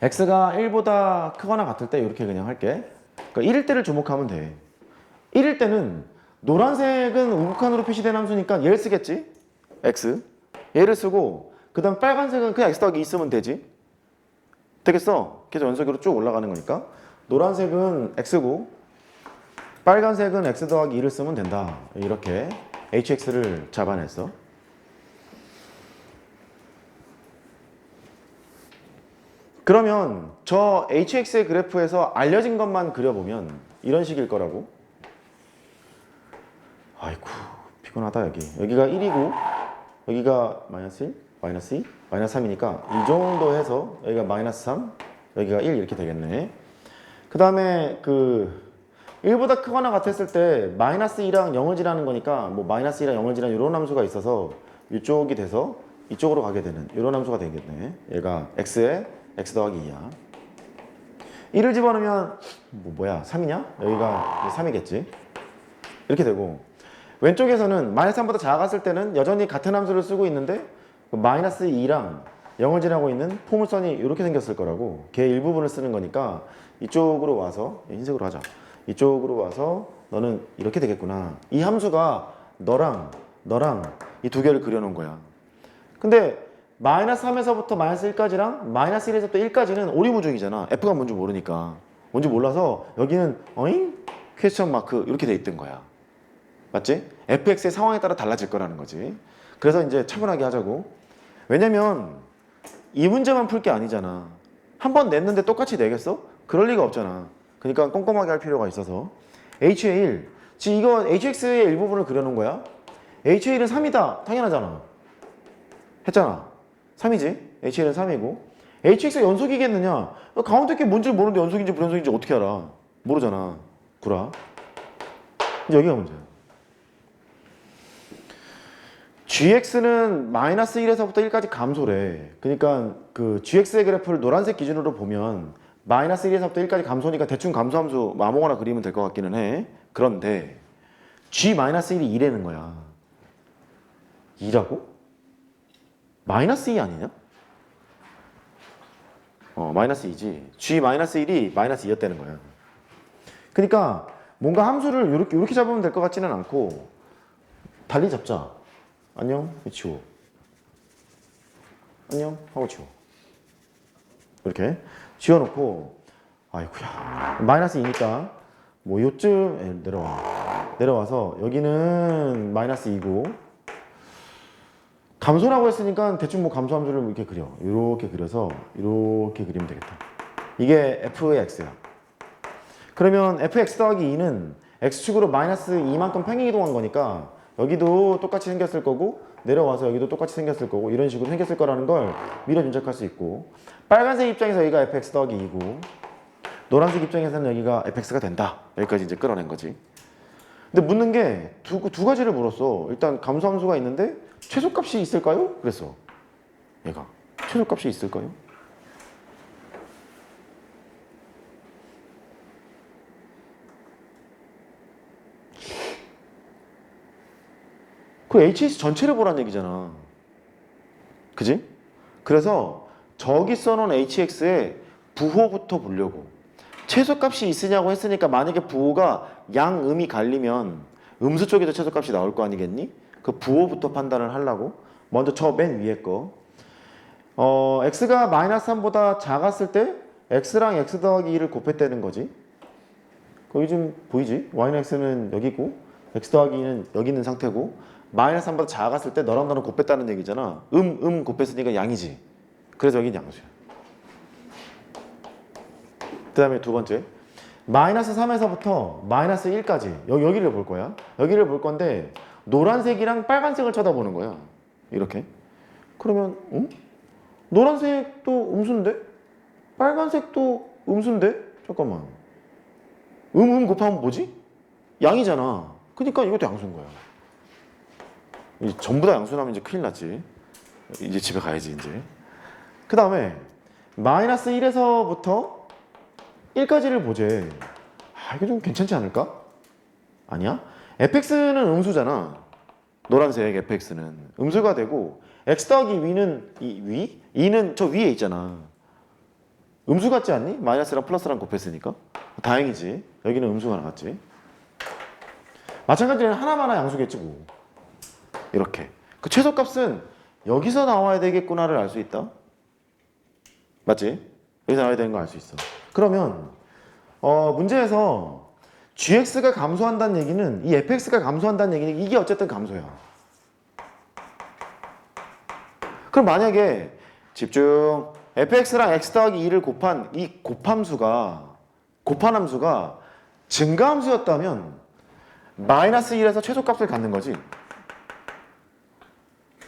x가 1보다 크거나 같을 때 이렇게 그냥 할게. 그러니까 1일 때를 주목하면 돼. 1일 때는 노란색은 우극한으로 표시된 함수니까 얘를 쓰겠지. x. 얘를 쓰고 그 다음 빨간색은 그냥 x 더하기 2 쓰면 되지. 되겠어. 계속 연속으로 쭉 올라가는 거니까 노란색은 x고 빨간색은 x 더하기 2를 쓰면 된다. 이렇게 hx를 잡아냈어. 그러면 저 hx의 그래프에서 알려진 것만 그려보면 이런 식일 거라고. 아이고 피곤하다 여기. 여기가 1이고 여기가 마이너스 1, 마이너스 2, 마이너스 3이니까 이 정도 해서 여기가 마이너스 3, 여기가 1 이렇게 되겠네. 그 다음에 1보다 크거나 같았을 때 마이너스 2랑 0을 지나는 거니까 뭐 마이너스 2랑 0을 지나는 이런 함수가 있어서 이쪽이 돼서 이쪽으로 가게 되는 이런 함수가 되겠네. 얘가 x에 x 더하기 2야. 1을 집어넣으면 뭐야 3이냐? 여기가 3이겠지. 이렇게 되고 왼쪽에서는 마이너스 3보다 작았을 때는 여전히 같은 함수를 쓰고 있는데 마이너스 2랑 0을 지나고 있는 포물선이 이렇게 생겼을 거라고. 걔 일부분을 쓰는 거니까 이쪽으로 와서 흰색으로 하자. 이쪽으로 와서 너는 이렇게 되겠구나. 이 함수가 너랑 이 두 개를 그려놓은 거야. 근데 마이너스 3에서부터 마이너스 1까지랑 마이너스 1에서부터 1까지는 오리무중이잖아. f가 뭔지 모르니까. 뭔지 몰라서 여기는 어잉? 퀘스천 마크 이렇게 돼 있던 거야. 맞지? fx의 상황에 따라 달라질 거라는 거지. 그래서 이제 차분하게 하자고. 왜냐면 이 문제만 풀 게 아니잖아. 한 번 냈는데 똑같이 내겠어? 그럴 리가 없잖아. 그러니까 꼼꼼하게 할 필요가 있어서 h의 1. 지금 이거 hx의 일부분을 그려놓은 거야. h의 1은 3이다. 당연하잖아. 했잖아. 3이지? h의 1은 3이고 hx가 연속이겠느냐? 가운데 게 뭔지 모르는데 연속인지 불연속인지 어떻게 알아? 모르잖아. 구라. 이제 여기가 문제야. gx는 마이너스 1에서부터 1까지 감소래. 그러니까 그 gx의 그래프를 노란색 기준으로 보면 마이너스 1에서부터 1까지 감소니까 대충 감소함수 아무거나 그리면 될 것 같기는 해. 그런데 g-1이 2라는 거야. 2라고? 마이너스 2 아니냐? 마이너스 2지. g-1이 마이너스 2였다는 거야. 그러니까 뭔가 함수를 이렇게 잡으면 될 것 같지는 않고 달리 잡자. 안녕? 지워. 안녕? 하고 지워. 이렇게 지워놓고 아이고야 마이너스 2니까 뭐 요쯤 내려와서 여기는 마이너스 2고 감소라고 했으니까 대충 뭐 감소 함수를 이렇게 그려. 이렇게 그려서 이렇게 그리면 되겠다. 이게 f의 x야. 그러면 fx 더하기 2는 x축으로 마이너스 2만큼 평행 이동한 거니까 여기도 똑같이 생겼을 거고 내려와서 여기도 똑같이 생겼을 거고 이런 식으로 생겼을 거라는 걸 미리 짐작할 수 있고 빨간색 입장에서 여기가 fx 더하기 2고 노란색 입장에서는 여기가 fx가 된다. 여기까지 이제 끌어낸 거지. 근데 묻는 게 두 가지를 물었어. 일단 감소함수가 있는데 최소값이 있을까요? 그랬어. 얘가 최소값이 있을까요? 그 HS 전체를 보란 얘기잖아. 그지? 그래서 저기 써놓은 HX에 부호부터 보려고. 최소값이 있으냐고 했으니까 만약에 부호가 양음이 갈리면 음수 쪽에도 최소값이 나올 거 아니겠니? 그 부호부터 판단을 하려고. 먼저 저 맨 위에 거. x가 마이너스 3보다 작았을 때 x랑 x 더하기 2를 곱했다는 거지. 거기 좀 보이지? y는 x는 여기고 x 더하기 2는 여기 있는 상태고 마이너스 3보다 작았을 때 너랑 나랑 곱했다는 얘기잖아. 곱했으니까 양이지. 그래서 여긴 양수야. 그 다음에 두 번째 마이너스 3에서부터 마이너스 1까지 여기를 볼 거야. 여기를 볼 건데 노란색이랑 빨간색을 쳐다보는 거야. 이렇게. 그러면 노란색도 음수인데? 빨간색도 음수인데? 잠깐만. 곱하면 뭐지? 양이잖아. 그러니까 이것도 양수인 거야. 전부 다 양수나면 이제 큰일 났지. 이제 집에 가야지 이제. 그 다음에 마이너스 1에서부터 1까지를 보재. 이게 좀 괜찮지 않을까? 아니야? fx는 음수잖아. 노란색 fx는 음수가 되고 x 더하기 위는 위? 2는 저 위에 있잖아. 음수 같지 않니? 마이너스랑 플러스랑 곱했으니까. 다행이지. 여기는 음수가 나왔지. 마찬가지로 하나만 양수겠지 뭐. 이렇게. 그 최소값은 여기서 나와야 되겠구나를 알 수 있다. 맞지? 여기서 나와야 되는 거 알 수 있어. 그러면 문제에서 gx가 감소한다는 얘기는 이 fx가 감소한다는 얘기는 이게 어쨌든 감소야. 그럼 만약에 집중 fx랑 x 더하기 2를 곱한 이 곱함수가 증가함수였다면 마이너스 1에서 최소값을 갖는 거지.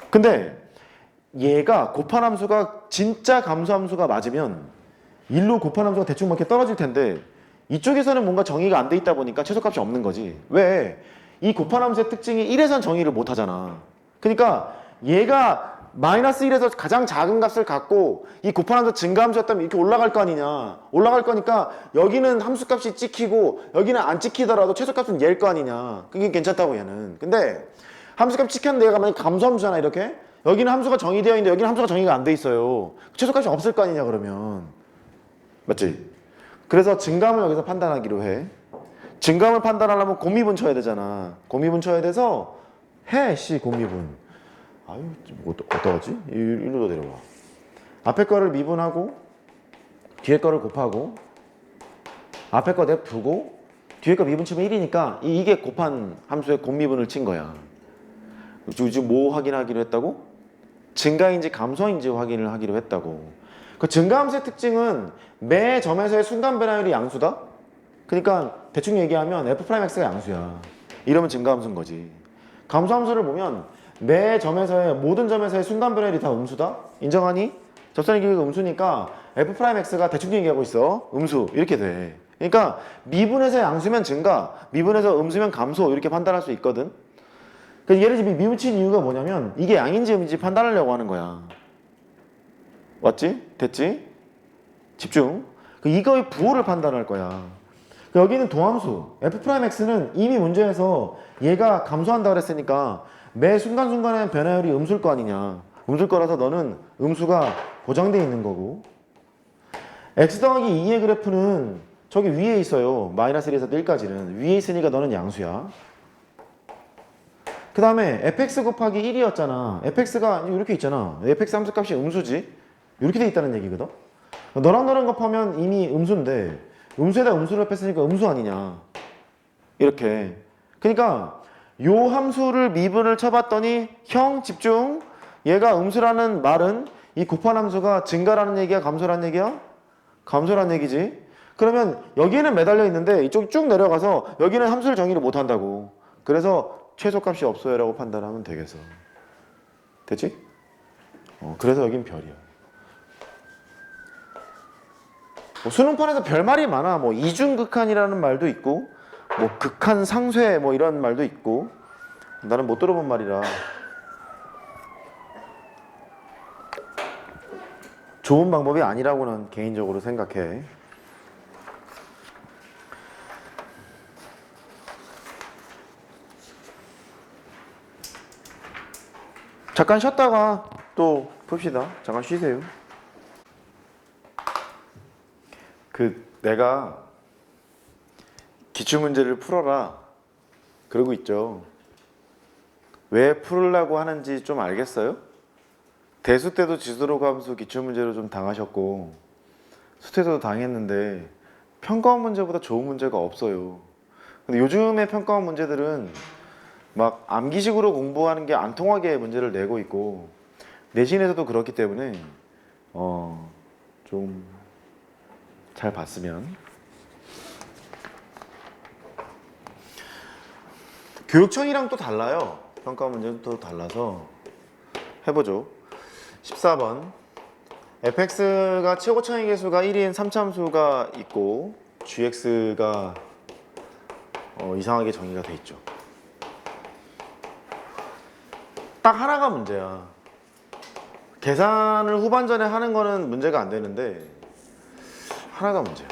근데 얘가 곱한 함수가 진짜 감소함수가 맞으면 1로 곱한 함수가 대충 막 이렇게 떨어질 텐데 이쪽에서는 뭔가 정의가 안 돼 있다 보니까 최소값이 없는 거지. 왜? 이 곱한 함수의 특징이 1에선 정의를 못 하잖아. 그러니까 얘가 마이너스 1에서 가장 작은 값을 갖고 이 곱한 함수 증가함수였다면 이렇게 올라갈 거 아니냐. 올라갈 거니까 여기는 함수값이 찍히고 여기는 안 찍히더라도 최소값은 얘일 거 아니냐. 그게 괜찮다고 얘는. 근데 함수값 찍혔는데 얘가 만약 감소함수잖아 이렇게. 여기는 함수가 정의되어 있는데 여기는 함수가 정의가 안 돼 있어요. 최소값이 없을 거 아니냐 그러면. 맞지? 그래서 증감을 여기서 판단하기로 해. 증감을 판단하려면 곱미분 쳐야 되잖아. 곱미분 쳐야 돼서 곱미분. 아유, 뭐 어떡하지? 일로 더 내려와. 앞에 거를 미분하고 뒤에 거를 곱하고 앞에 거 냅두고 뒤에 거 미분 치면 1이니까 이게 곱한 함수의 곱미분을 친 거야. 지금 뭐 확인하기로 했다고? 증가인지 감소인지 확인을 하기로 했다고. 그 증가함수의 특징은 매 점에서의 순간 변화율이 양수다? 그러니까 대충 얘기하면 f'x가 양수야. 이러면 증가함수인 거지. 감소함수를 보면 매 점에서의 모든 점에서의 순간 변화율이 다 음수다? 인정하니? 접선의 길이가 음수니까 f'x가 대충 얘기하고 있어. 음수 이렇게 돼. 그러니까 미분에서 양수면 증가, 미분에서 음수면 감소 이렇게 판단할 수 있거든. 그러니까 얘를 지금 미분친 이유가 뭐냐면 이게 양인지 음인지 판단하려고 하는 거야. 왔지? 됐지? 집중. 이거의 부호를 판단할 거야. 여기는 도함수 f'x는 이미 문제에서 얘가 감소한다 그랬으니까 매 순간순간의 변화율이 음수일 거 아니냐. 음수일 거라서 너는 음수가 고정되어 있는 거고, x 더하기 2의 그래프는 저기 위에 있어요. 마이너스 1에서 1까지는 위에 있으니까 너는 양수야. 그 다음에 fx 곱하기 1이었잖아. fx가 이렇게 있잖아. fx 함수값이 음수지. 이렇게 돼 있다는 얘기거든. 너랑 너랑 곱하면 이미 음수인데 음수에다 음수를 뺐으니까 음수 아니냐. 이렇게. 그러니까 요 함수를 미분을 쳐봤더니 형 집중. 얘가 음수라는 말은 이 곱한 함수가 증가라는 얘기야, 감소라는 얘기야? 감소라는 얘기지. 그러면 여기에는 매달려 있는데 이쪽 쭉 내려가서 여기는 함수를 정의를 못 한다고. 그래서 최소값이 없어요 라고 판단하면 되겠어. 됐지? 그래서 여긴 별이야. 수능판에서 별말이 많아. 뭐 이중극한이라는 말도 있고, 뭐 극한 상쇄 뭐 이런 말도 있고. 나는 못 들어본 말이라 좋은 방법이 아니라고는 개인적으로 생각해. 잠깐 쉬었다가 또 풉시다. 잠깐 쉬세요. 내가 기출문제를 풀어라 그러고 있죠. 왜 풀으려고 하는지 좀 알겠어요? 대수 때도 지수로 함수 기출문제로 좀 당하셨고 수 때도 당했는데 평가원 문제보다 좋은 문제가 없어요. 근데 요즘의 평가원 문제들은 막 암기식으로 공부하는 게 안 통하게 문제를 내고 있고 내신에서도 그렇기 때문에 좀 잘 봤으면. 교육청이랑 또 달라요. 평가 문제는 또 달라서 해보죠. 14번 fx가 최고차의 개수가 1인 3참수가 있고 gx가 이상하게 정의가 돼 있죠. 딱 하나가 문제야. 계산을 후반전에 하는 거는 문제가 안 되는데 하나가 문제야.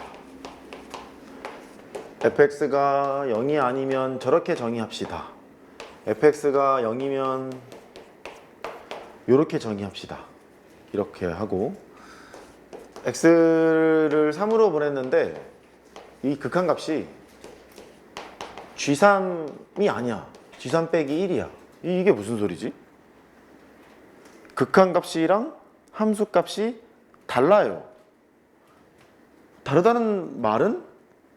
fx가 0이 아니면 저렇게 정의합시다. fx가 0이면 이렇게 정의합시다. 이렇게 하고 x를 3으로 보냈는데 이 극한값이 g3이 아니야. g3 빼기 1이야. 이게 무슨 소리지? 극한값이랑 함수값이 달라요. 다르다는 말은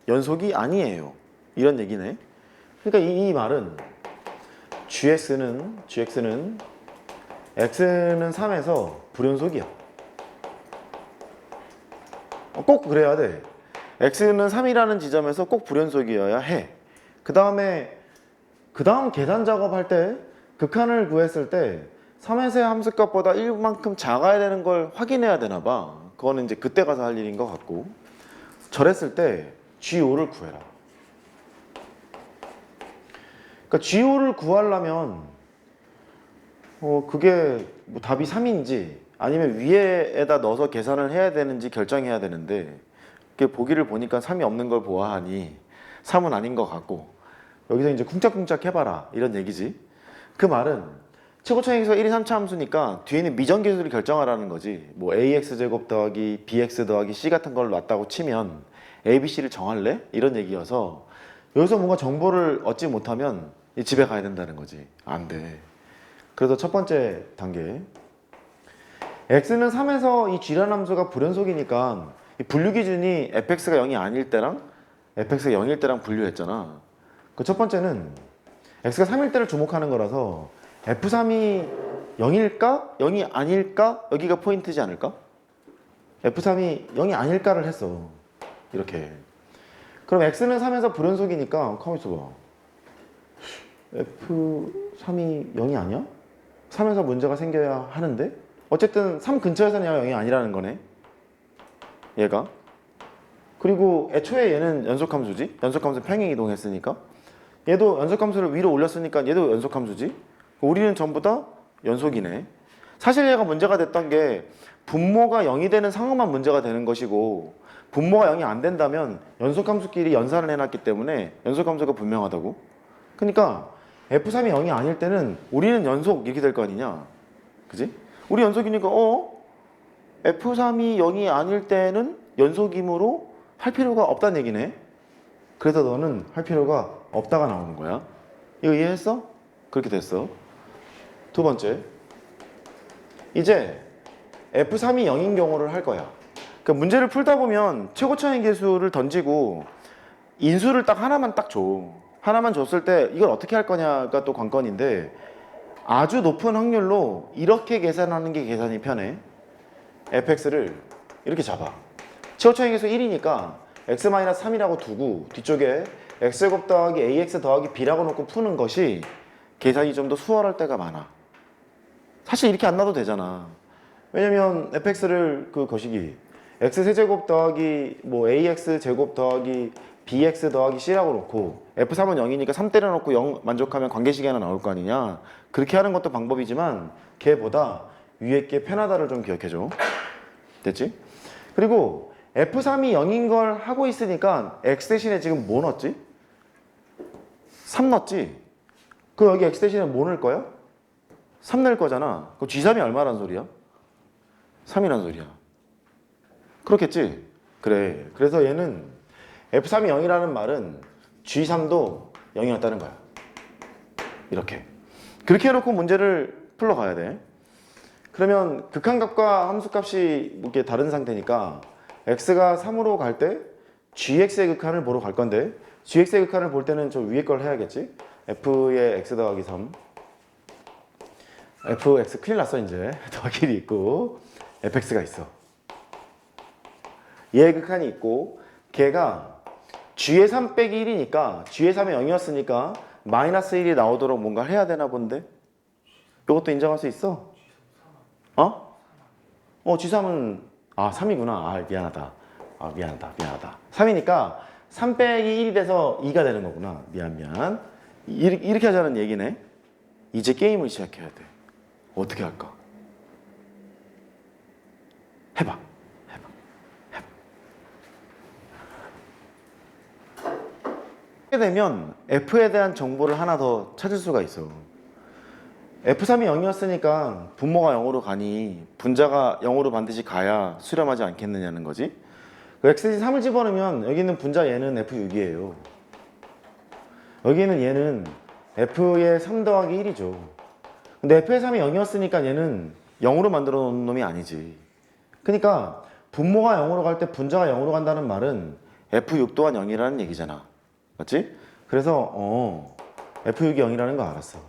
연속이 아니에요. 이런 얘기네. 그러니까 이 말은 gx는 x는 3에서 불연속이야. 꼭 그래야 돼. x는 3이라는 지점에서 꼭 불연속이어야 해. 그 다음 계산 작업할 때 극한을 구했을 때 3에서의 함수값보다 1만큼 작아야 되는 걸 확인해야 되나 봐. 그거는 이제 그때 가서 할 일인 것 같고, 저랬을 때 G5를 구해라. 그러니까 G5를 구하려면 그게 뭐 답이 3인지 아니면 위에다 넣어서 계산을 해야 되는지 결정해야 되는데, 그게 보기를 보니까 3이 없는 걸 보아하니 3은 아닌 것 같고, 여기서 이제 쿵짝쿵짝 해봐라 이런 얘기지. 그 말은 최고차에서 1인 3차 함수니까 뒤에는 미정계수를 결정하라는 거지. 뭐 ax제곱 더하기 bx 더하기 c 같은 걸 놨다고 치면 a, b, c를 정할래? 이런 얘기여서 여기서 뭔가 정보를 얻지 못하면 집에 가야 된다는 거지. 안 돼. 그래서 첫 번째 단계, x는 3에서 이 g라는 함수가 불연속이니까 이 분류 기준이 fx가 0이 아닐 때랑 fx가 0일 때랑 분류했잖아. 그 첫 번째는 x가 3일 때를 주목하는 거라서 f3이 0일까? 0이 아닐까? 여기가 포인트지 않을까? f3이 0이 아닐까를 했어. 이렇게. 그럼 x는 3에서 불연속이니까 가만히 있어봐. f3이 0이 아니야? 3에서 문제가 생겨야 하는데? 어쨌든 3 근처에서는 0이 아니라는 거네. 얘가. 그리고 애초에 얘는 연속함수지. 연속함수 평행 이동했으니까. 얘도 연속함수를 위로 올렸으니까 얘도 연속함수지. 우리는 전부 다 연속이네. 사실 얘가 문제가 됐던 게 분모가 0이 되는 상황만 문제가 되는 것이고 분모가 0이 안 된다면 연속함수끼리 연산을 해놨기 때문에 연속함수가 분명하다고. 그러니까 F3이 0이 아닐 때는 우리는 연속 이렇게 될 거 아니냐. 그지? 우리 연속이니까 F3이 0이 아닐 때는 연속이므로 할 필요가 없다는 얘기네. 그래서 너는 할 필요가 없다가 나오는 거야. 이거 이해했어? 그렇게 됐어. 두 번째, 이제 F3이 0인 경우를 할 거야. 그러니까 문제를 풀다 보면 최고차의 계수를 던지고 인수를 딱 하나만 딱 줘. 하나만 줬을 때 이걸 어떻게 할 거냐가 또 관건인데 아주 높은 확률로 이렇게 계산하는 게 계산이 편해. fx를 이렇게 잡아. 최고차의 계수 1이니까 x-3이라고 두고 뒤쪽에 x제곱 더하기 ax 더하기 b라고 놓고 푸는 것이 계산이 좀 더 수월할 때가 많아. 사실 이렇게 안 놔도 되잖아. 왜냐면 fx를 그 거시기 x세제곱 더하기 뭐 ax 제곱 더하기 bx 더하기 c라고 놓고 f3은 0이니까 3 때려놓고 0 만족하면 관계식이 하나 나올 거 아니냐. 그렇게 하는 것도 방법이지만 걔보다 위에 게 편하다를 좀 기억해줘. 됐지? 그리고 f3이 0인 걸 하고 있으니까 x 대신에 지금 뭐 넣었지? 3 넣었지? 그럼 여기 x 대신에 뭐 넣을 거야? 3 넣을 거잖아. 그럼 g3이 얼마란 소리야? 3이란 소리야. 그렇겠지? 그래. 그래서 얘는 F3이 0이라는 말은 G3도 0이었다는 거야. 이렇게. 그렇게 해놓고 문제를 풀러가야 돼. 그러면 극한값과 함수값이 이렇게 다른 상태니까 x가 3으로 갈 때 gx의 극한을 보러 갈 건데 gx의 극한을 볼 때는 저 위에 걸 해야겠지? f의 x 더하기 3 fx 큰일 났어 이제. 더하기 1이 있고 fx가 있어. 얘의 극한이 있고 걔가 g의 3 빼기 1이니까 g의 3이 0이었으니까 마이너스 1이 나오도록 뭔가 해야 되나 본데? 이것도 인정할 수 있어? g3은 3이구나. 미안하다. 3이니까 3 빼기 1이 돼서 2가 되는 거구나. 미안. 이렇게 하자는 얘기네. 이제 게임을 시작해야 돼. 어떻게 할까? 해봐. 이렇게 되면 F에 대한 정보를 하나 더 찾을 수가 있어. F3이 0이었으니까 분모가 0으로 가니 분자가 0으로 반드시 가야 수렴하지 않겠느냐는 거지. 그 X 대신 3을 집어넣으면 여기 있는 분자 얘는 F6이에요. 여기는 얘는 F의 3 더하기 1이죠. 근데 F의 3이 0이었으니까 얘는 0으로 만들어 놓은 놈이 아니지. 그러니까 분모가 0으로 갈 때 분자가 0으로 간다는 말은 F6 또한 0이라는 얘기잖아. 맞지? 그래서 F6이 0이라는 거 알았어.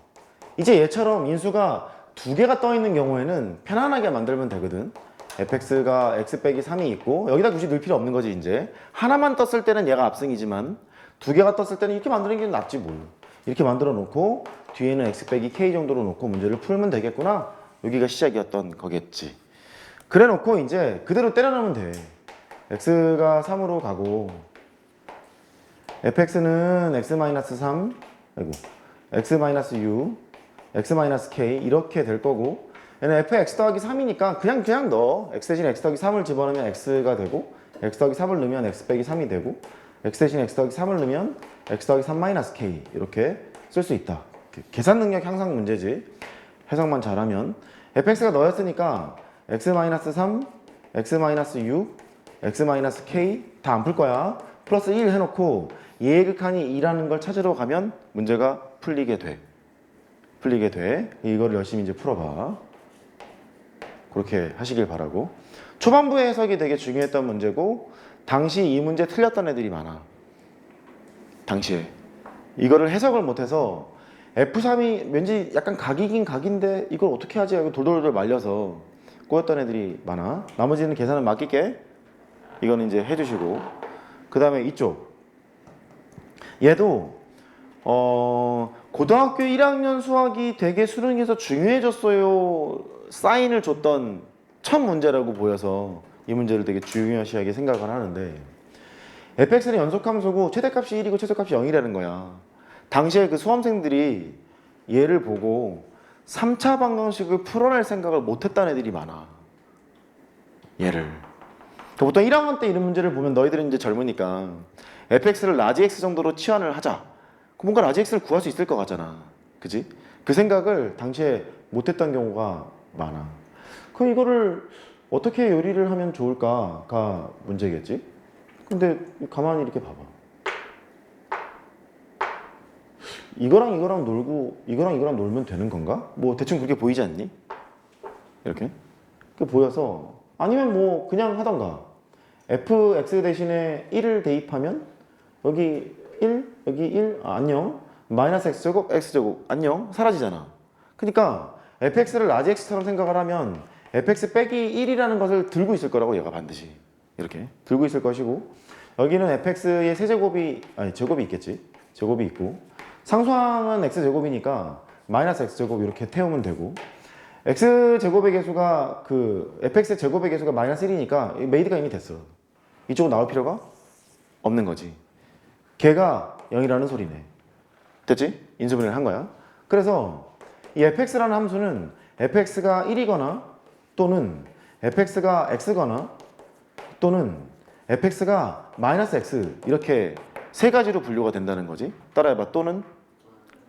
이제 얘처럼 인수가 두 개가 떠 있는 경우에는 편안하게 만들면 되거든. fx가 x 빼기 3이 있고 여기다 굳이 넣을 필요 없는 거지. 이제 하나만 떴을 때는 얘가 압승이지만 두 개가 떴을 때는 이렇게 만드는 게 낫지 뭘. 이렇게 만들어 놓고 뒤에는 x 빼기 k 정도로 놓고 문제를 풀면 되겠구나. 여기가 시작이었던 거겠지. 그래 놓고 이제 그대로 때려 넣으면 돼. x가 3으로 가고 fx는 x-3 x-u x-k 이렇게 될 거고 얘는 fx 더하기 3이니까 그냥 넣어. x 대신 x 더하기 3을 집어넣으면 x가 되고 x 더하기 3을 넣으면 x 빼기 3이 되고 x 대신 x 더하기 3을 넣으면 x 더하기 3-k 이렇게 쓸 수 있다. 계산 능력 향상 문제지. 해석만 잘하면 fx가 너였으니까 x-3, x-6, x-k 다 안 풀 거야. 플러스 1 해놓고 얘의 극한이 2라는 걸 찾으러 가면 문제가 풀리게 돼. 이거를 열심히 이제 풀어봐. 그렇게 하시길 바라고. 초반부의 해석이 되게 중요했던 문제고 당시 이 문제 틀렸던 애들이 많아. 당시에 이거를 해석을 못해서 F3이 왠지 약간 각이긴 각인데 이걸 어떻게 하지 하고 돌돌돌 말려서 꼬였던 애들이 많아. 나머지는 계산은 맡길게. 이거는 이제 해주시고 그 다음에 이쪽 얘도 고등학교 1학년 수학이 되게 수능에서 중요해졌어요 사인을 줬던 첫 문제라고 보여서 이 문제를 되게 중요시하게 생각을 하는데 fx는 연속함수고 최대값이 1이고 최소값이 0이라는 거야. 당시에 그 수험생들이 얘를 보고 3차 방정식을 풀어낼 생각을 못했다는 애들이 많아. 얘를. 보통 1학년 때 이런 문제를 보면 너희들은 이제 젊으니까 fx를 라지 x 정도로 치환을 하자. 그럼 뭔가 라지 x를 구할 수 있을 것 같잖아. 그지? 그 생각을 당시에 못했던 경우가 많아. 그럼 이거를 어떻게 요리를 하면 좋을까가 문제겠지? 근데 가만히 이렇게 봐봐. 이거랑 놀고 이거랑 놀면 되는 건가? 뭐 대충 그렇게 보이지 않니? 이렇게? 그게 보여서 아니면 뭐 그냥 하던가 fx 대신에 1을 대입하면 여기 1, 여기 1, 안녕 마이너스 x제곱, x제곱 안녕 사라지잖아. 그러니까 fx를 라지 x처럼 생각을 하면 fx 빼기 1이라는 것을 들고 있을 거라고 얘가 반드시 이렇게 들고 있을 것이고 여기는 fx의 세제곱이 아니 제곱이 있겠지. 제곱이 있고 상수항은 x제곱이니까 마이너스 x제곱 이렇게 태우면 되고 x제곱의 개수가 그 fx의 제곱의 개수가 마이너스 1이니까 메이드가 이미 됐어. 이쪽으로 나올 필요가 없는 거지. 걔가 0이라는 소리네. 됐지? 인수분해를 한 거야. 그래서 이 fx라는 함수는 fx가 1이거나 또는 fx가 x거나 또는 fx가 마이너스 x 이렇게 세 가지로 분류가 된다는 거지. 따라해봐. 또는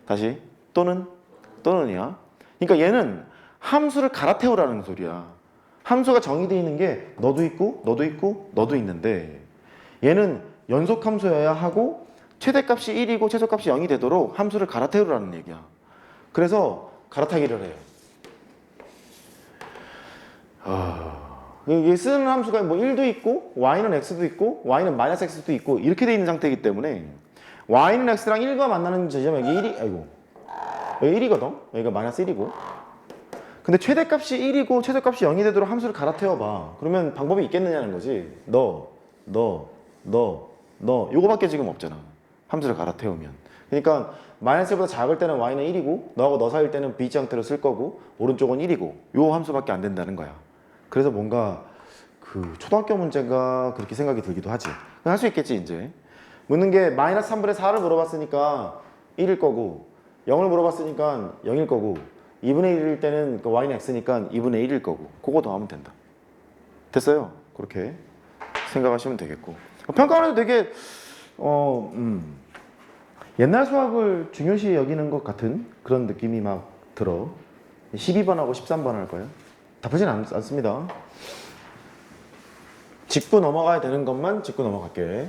다시 또는이야. 그러니까 얘는 함수를 갈아태우라는 소리야. 함수가 정의되어 있는 게 너도 있고 너도 있고 너도 있는데 얘는 연속 함수여야 하고 최대값이 1이고 최소값이 0이 되도록 함수를 갈아태우라는 얘기야. 그래서 갈아타기를 해요. 이게 쓰는 함수가 뭐 1도 있고 y는 x도 있고 y는 마이너스 x도 있고 이렇게 돼 있는 상태이기 때문에 y는 x랑 1과 만나는 지점 여기 1이 아이고 여기 1이거든. 여기가 마이너스 1이고 근데 최대값이 1이고 최소값이 0이 되도록 함수를 갈아태워봐. 그러면 방법이 있겠느냐는 거지. 너 요거밖에 지금 없잖아. 함수를 갈아태우면. 그러니까 마이너스보다 작을 때는 y는 1이고 너하고 너 사이일 때는 b지 형태로 쓸 거고 오른쪽은 1이고 요 함수밖에 안 된다는 거야. 그래서 뭔가 그 초등학교 문제가 그렇게 생각이 들기도 하지. 할 수 있겠지 이제. 묻는 게 마이너스 3분의 4를 물어봤으니까 1일 거고 0을 물어봤으니까 0일 거고 2분의 1일 때는 그 y는 x니까 2분의 1일 거고 그거 더하면 된다. 됐어요. 그렇게 생각하시면 되겠고 평가원에도 되게 옛날 수학을 중요시 여기는 것 같은 그런 느낌이 막 들어. 12번하고 13번 할 거예요. 나쁘진 않습니다. 짚고 넘어가야 되는 것만 짚고 넘어갈게.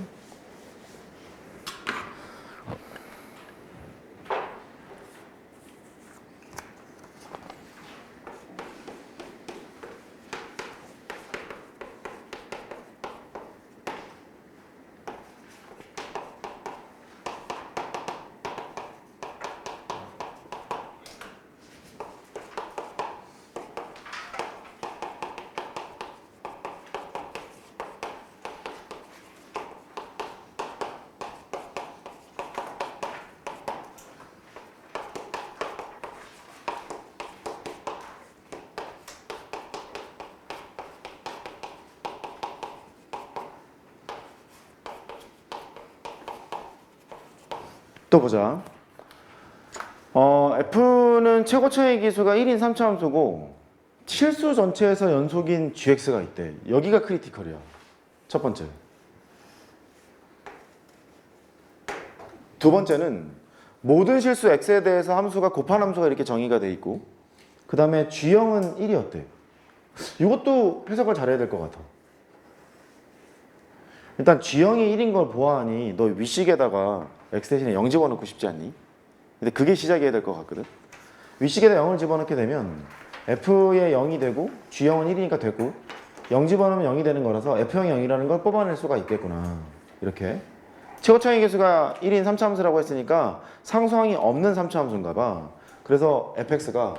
또 보자. F는 최고차의 기수가 1인 3차 함수고 실수 전체에서 연속인 gx가 있대. 여기가 크리티컬이야. 첫 번째. 두 번째는 모든 실수 x에 대해서 함수가 곱한 함수가 이렇게 정의가 돼 있고 그 다음에 g형은 1이었대. 이것도 해석을 잘해야 될 것 같아. 일단 g형이 1인 걸 보아하니 너 위식에다가 x 대신에 0 집어넣고 싶지 않니? 근데 그게 시작이어야 될 것 같거든. 위식에다 0을 집어넣게 되면 f의 0이 되고 g형은 1이니까 되고 0 집어넣으면 0이 되는 거라서 f형이 0이라는 걸 뽑아낼 수가 있겠구나. 이렇게 최고차의 개수가 1인 3차 함수라고 했으니까 상수항이 없는 3차 함수인가 봐. 그래서 fx가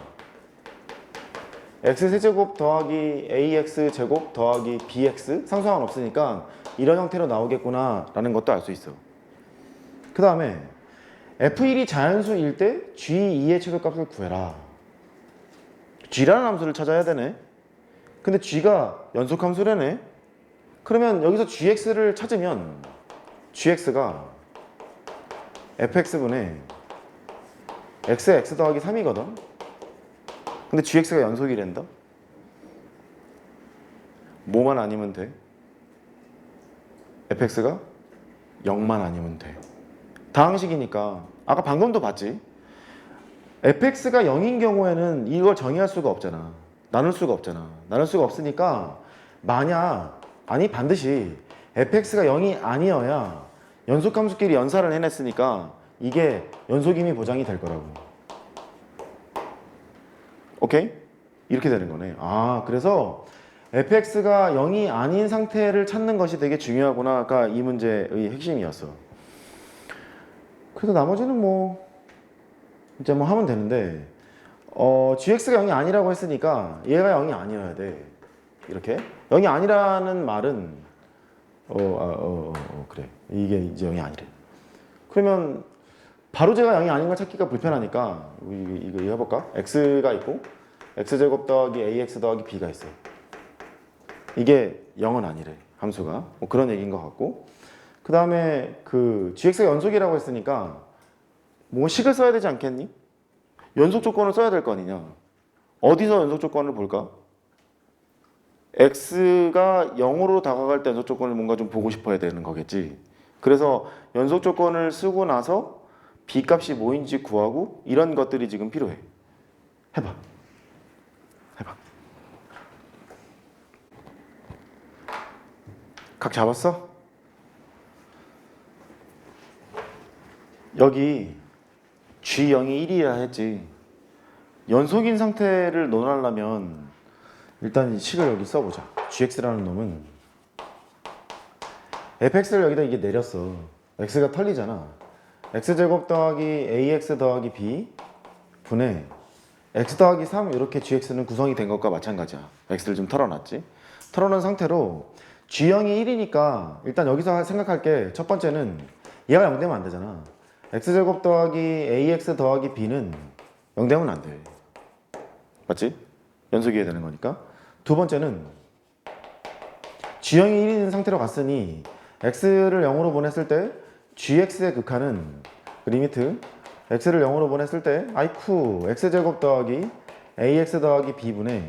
x세제곱 더하기 ax제곱 더하기 bx 상수항은 없으니까 이런 형태로 나오겠구나 라는 것도 알 수 있어. 그 다음에 f1이 자연수일 때 g2의 최소값을 구해라. g라는 함수를 찾아야 되네. 근데 g가 연속함수라네. 그러면 여기서 gx를 찾으면 gx가 fx분의 x의 x 더하기 3이거든. 근데 gx가 연속이란다. 뭐만 아니면 돼? fx가 0만 아니면 돼. 다항식이니까 아까 방금도 봤지? fx가 0인 경우에는 이걸 정의할 수가 없잖아. 나눌 수가 없잖아. 나눌 수가 없으니까 만약 아니 반드시 fx가 0이 아니어야 연속함수끼리 연산을 해냈으니까 이게 연속임이 보장이 될 거라고. 오케이? 이렇게 되는 거네. 아, 그래서 fx가 0이 아닌 상태를 찾는 것이 되게 중요하구나가 이 문제의 핵심이었어. 그래서 나머지는 뭐 이제 뭐 하면 되는데 gx가 0이 아니라고 했으니까 얘가 0이 아니어야 돼. 이렇게 0이 아니라는 말은 그래. 이게 이제 0이 아니래. 그러면 바로 제가 0이 아닌 걸 찾기가 불편하니까 이거 해볼까? x가 있고 x제곱 더하기 ax 더하기 b가 있어요. 이게 0은 아니래. 함수가. 뭐 그런 얘기인 것 같고, 그 다음에 그 gx가 연속이라고 했으니까 뭐 식을 써야 되지 않겠니? 연속 조건을 써야 될 거 아니냐. 어디서 연속 조건을 볼까? x가 0으로 다가갈 때 연속 조건을 뭔가 좀 보고 싶어야 되는 거겠지. 그래서 연속 조건을 쓰고 나서 b 값이 뭐인지 구하고 이런 것들이 지금 필요해. 해봐. 각 잡았어? 여기 G0이 1이라 했지. 연속인 상태를 논하려면 일단 이 식을 여기 써보자. gx라는 놈은 fx를 여기다 이게 내렸어. x가 털리잖아. x제곱 더하기 ax 더하기 b 분의 x 더하기 3 이렇게 gx는 구성이 된 것과 마찬가지야. x를 좀 털어놨지. 털어놓은 상태로 G0이 1이니까 일단 여기서 생각할 게 첫 번째는 얘가 0 되면 안 되잖아. x제곱 더하기 ax 더하기 b는 0 되면 안 돼. 맞지? 연속이어야 되는 거니까. 두 번째는 G0이 1인 상태로 갔으니 x를 0으로 보냈을 때 gx의 극한은 그 리미트 x를 0으로 보냈을 때 아이쿠 x제곱 더하기 ax 더하기 b분의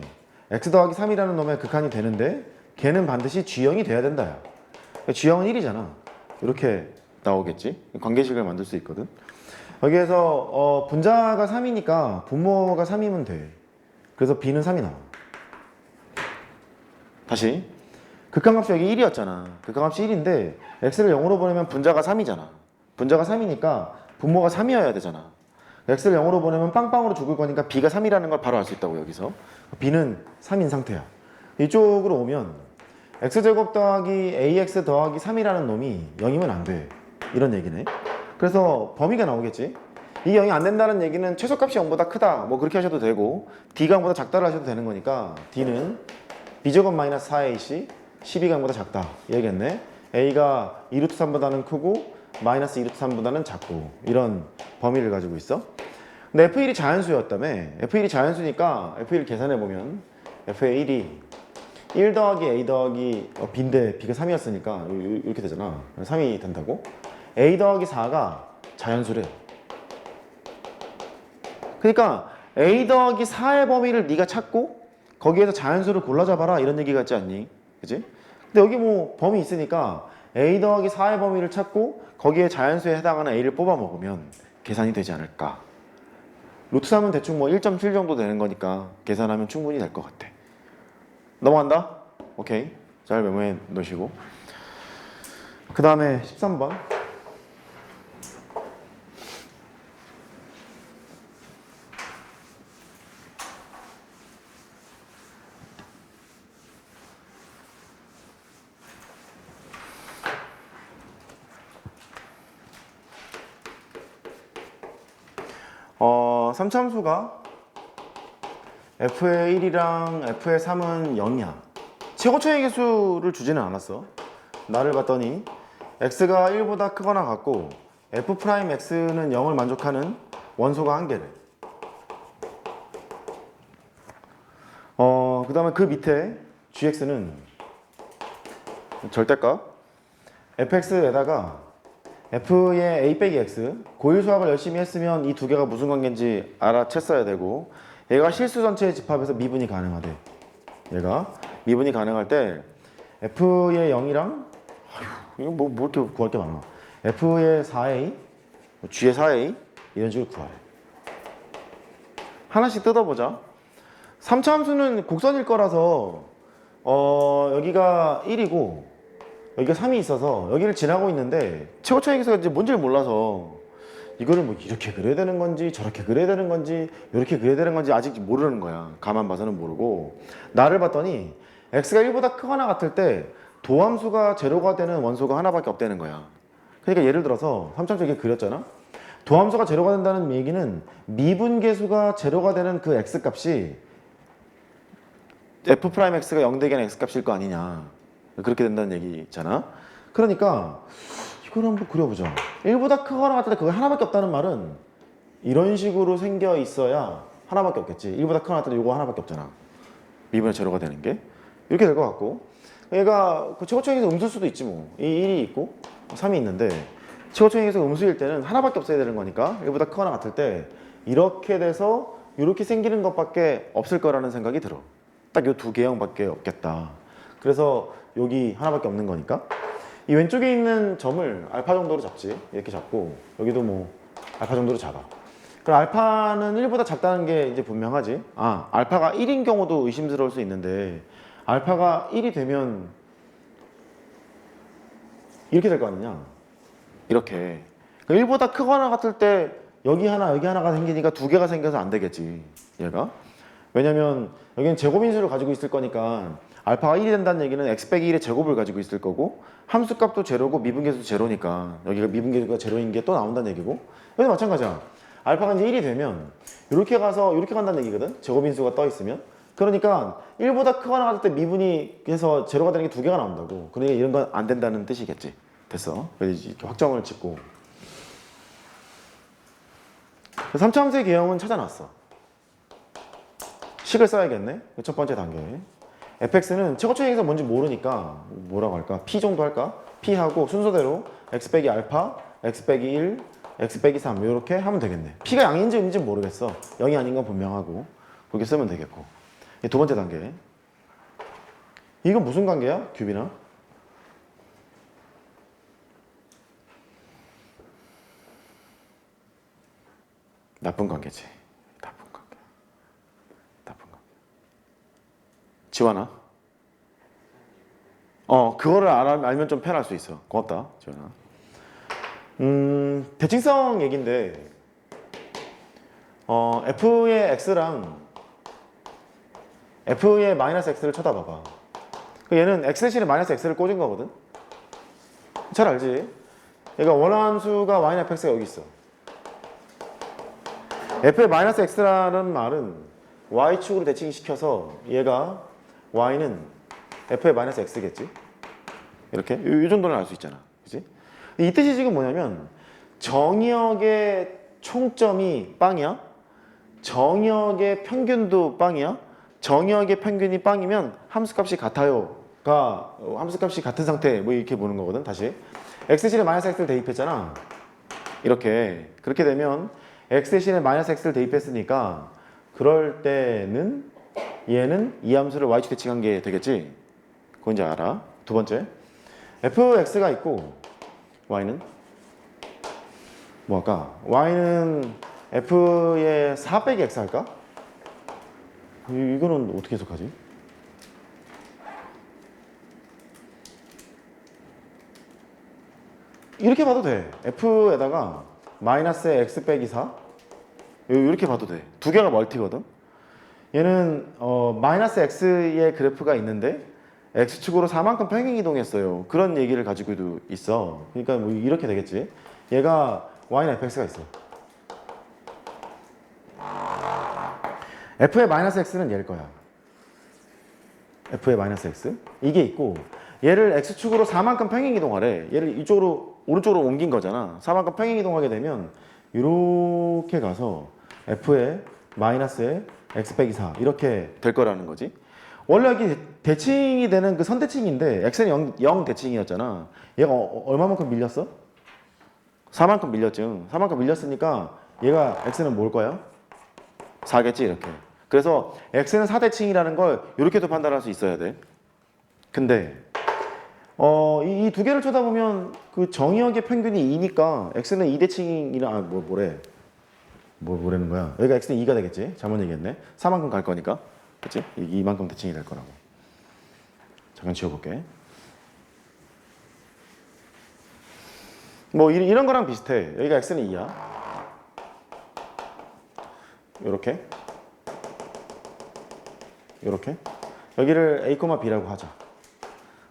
x 더하기 3이라는 놈의 극한이 되는데 걔는 반드시 G0이 돼야 된다. 야. G0은 1이잖아. 이렇게 나오겠지. 관계식을 만들 수 있거든. 여기에서 분자가 3이니까 분모가 3이면 돼. 그래서 b는 3이 나와. 다시 극한값이 여기 1이었잖아. 극한값이 1인데 x를 0으로 보내면 분자가 3이잖아. 분자가 3이니까 분모가 3이어야 되잖아. x를 0으로 보내면 빵빵으로 죽을 거니까 b가 3이라는 걸 바로 알 수 있다고. 여기서 b는 3인 상태야. 이쪽으로 오면 x제곱 더하기 ax 더하기 3이라는 놈이 0이면 안 돼. 이런 얘기네. 그래서 범위가 나오겠지. 이게 0이 안 된다는 얘기는 최소값이 0보다 크다. 뭐 그렇게 하셔도 되고 d가 0보다 작다를 하셔도 되는 거니까 d는 b제곱 마이너스 4ac 12가 0보다 작다. 얘기겠네. a가 2루트 3보다는 크고 마이너스 2루트 3보다는 작고 이런 범위를 가지고 있어. 근데 f1이 자연수였다며. f1이 자연수니까 f1 계산해보면 f의 1이 1 더하기 a 더하기 b인데 b가 3이었으니까 이렇게 되잖아. 3이 된다고. a 더하기 4가 자연수래. 그러니까 a 더하기 4의 범위를 네가 찾고 거기에서 자연수를 골라 잡아라 이런 얘기 같지 않니? 그치? 근데 여기 뭐 범위 있으니까 a 더하기 4의 범위를 찾고 거기에 자연수에 해당하는 a를 뽑아 먹으면 계산이 되지 않을까. 루트 3은 대충 뭐 1.7 정도 되는 거니까 계산하면 충분히 될 것 같아. 넘어간다? 오케이. 잘 메모해 놓으시고. 그 다음에 13번. 삼참수가 f의 1이랑 f의 3은 0이야. 최고차의 개수를 주지는 않았어. 나를 봤더니 x가 1보다 크거나 같고 f'x는 0을 만족하는 원소가 한 개래. 그 다음에 그 밑에 gx는 절대값 fx에다가 f의 a 빼기 x 고일 수학을 열심히 했으면 이 두 개가 무슨 관계인지 알아챘어야 되고 얘가 실수 전체의 집합에서 미분이 가능하대. 얘가 미분이 가능할 때 f의 0이랑 이거 뭐 이렇게 구할 게 많아. f의 4a, g의 4a 이런 식으로 구하래. 하나씩 뜯어보자. 3차 함수는 곡선일 거라서 여기가 1이고 여기가 3이 있어서 여기를 지나고 있는데 최고차익에서 이제 뭔지를 몰라서 이거를 뭐 이렇게 그려야 되는 건지 저렇게 그려야 되는 건지 이렇게 그려야 되는 건지 아직 모르는 거야. 가만 봐서는 모르고 나를 봤더니 x가 1보다 크거나 같을 때 도함수가 제로가 되는 원소가 하나밖에 없다는 거야. 그러니까 예를 들어서 3차 함수 이렇게 그렸잖아. 도함수가 제로가 된다는 얘기는 미분계수가 제로가 되는 그 x값이 f'x가 0 되게 하는 x값일 거 아니냐. 그렇게 된다는 얘기잖아. 그러니까 이걸 한번 그려보자. 1보다 크거나 같을 때 그거 하나밖에 없다는 말은 이런 식으로 생겨 있어야 하나밖에 없겠지. 1보다 크거나 같을 때 이거 하나밖에 없잖아. 미분의 제로가 되는 게. 이렇게 될 것 같고 얘가 그 최고차익에서 음수일 수도 있지 뭐. 이 1이 있고 3이 있는데 최고차익에서 음수일 때는 하나밖에 없어야 되는 거니까 1보다 크거나 같을 때 이렇게 돼서 이렇게 생기는 것밖에 없을 거라는 생각이 들어. 딱 이 두 개형밖에 없겠다. 그래서 여기 하나밖에 없는 거니까 이 왼쪽에 있는 점을 알파 정도로 잡지. 이렇게 잡고 여기도 뭐 알파 정도로 잡아. 그럼 알파는 1보다 작다는 게 이제 분명하지. 아, 알파가 1인 경우도 의심스러울 수 있는데 알파가 1이 되면 이렇게 될 거 아니냐. 이렇게. 그러니까 1보다 크거나 같을 때 여기 하나가 생기니까 두 개가 생겨서 안 되겠지. 얘가. 왜냐면 여기는 제곱인수를 가지고 있을 거니까 알파가 1이 된다는 얘기는 x 빼기 1의 제곱을 가지고 있을 거고 함수값도 제로고 미분계수도 제로니까 여기가 미분계수가 제로인 게 또 나온다는 얘기고 여기도 마찬가지야. 알파가 이제 1이 되면 이렇게 가서 이렇게 간다는 얘기거든. 제곱인수가 떠 있으면. 그러니까 1보다 크거나 같을 때 미분이 해서 제로가 되는 게 두 개가 나온다고. 그러니까 이런 건 안 된다는 뜻이겠지. 됐어. 그래서 이렇게 확정을 짓고 3차 함수의 개형은 찾아놨어. 식을 써야겠네. 첫 번째 단계. fx는 최고차익에서 뭔지 모르니까 뭐라고 할까? p 정도 할까? p 하고 순서대로 x 빼기 알파, x 빼기 1, x 빼기 3 이렇게 하면 되겠네. p가 양인지 음인지 모르겠어. 0이 아닌 건 분명하고 그렇게 쓰면 되겠고. 두 번째 단계. 이건 무슨 관계야? 큐비나? 나쁜 관계지. 나쁜 관계. 나쁜 관계. 지원아? 그거를 알면 좀 편할 수 있어. 고맙다, 지원아. 대칭성 얘기인데, f의 x랑 f의 마이너스 x를 쳐다봐봐. 얘는 x 대신에 마이너스 x를 꽂은 거거든? 잘 알지? 얘가 원하는 수가 y나 fx가 여기 있어. f의 마이너스 x라는 말은 y축으로 대칭시켜서 얘가 y는 f의 마이너스 x겠지? 이렇게? 이 정도는 알 수 있잖아. 그치? 이 뜻이 지금 뭐냐면 정의역의 총점이 빵이야. 정의역의 평균도 빵이야. 정의역의 평균이 빵이면 함수값이 같아요가 함수값이 같은 상태 뭐 이렇게 보는 거거든. 다시 x 대신에 마이너스 x를 대입했잖아. 이렇게 그렇게 되면 x 대신에 마이너스 x를 대입했으니까 그럴 때는 얘는 이 함수를 y축 대칭한 게 되겠지. 그건 이제 알아. 두 번째 fx가 있고 y는 뭐 할까? y는 f의 4 빼기 x 할까? 이거는 어떻게 해석하지? 이렇게 봐도 돼. f에다가 마이너스 x 빼기 4 이렇게 봐도 돼. 두 개가 멀티거든. 얘는 마이너스 x의 그래프가 있는데 x축으로 4만큼 평행 이동했어요. 그런 얘기를 가지고도 있어. 그러니까 뭐 이렇게 되겠지. 얘가 y는 fx가 있어. f의 마이너스 x는 얘일 거야. f의 마이너스 x 이게 있고 얘를 x축으로 4만큼 평행 이동하래. 얘를 이쪽으로 오른쪽으로 옮긴 거잖아. 4만큼 평행 이동하게 되면 이렇게 가서 f의 마이너스의 x 빼기 4 이렇게 될 거라는 거지. 원래 여기 대칭이 되는 그 선대칭인데 x는 0 대칭이었잖아. 얘가 얼마만큼 밀렸어? 4만큼 밀렸죠. 4만큼 밀렸으니까 얘가 x는 뭘까요? 4겠지 이렇게. 그래서 x는 4대칭이라는 걸 이렇게도 판단할 수 있어야 돼. 근데 이 두 개를 쳐다보면 그 정의역의 평균이 2니까 x는 2대칭이라 뭐라는 거야? 여기가 x는 2가 되겠지? 잘못 얘기했네. 4만큼 갈 거니까. 그치? 이만큼 대칭이 될 거라고. 잠깐 지워볼게. 뭐 이런 거랑 비슷해. 여기가 x는 2야. 요렇게. 요렇게. 여기를 a, b라고 하자.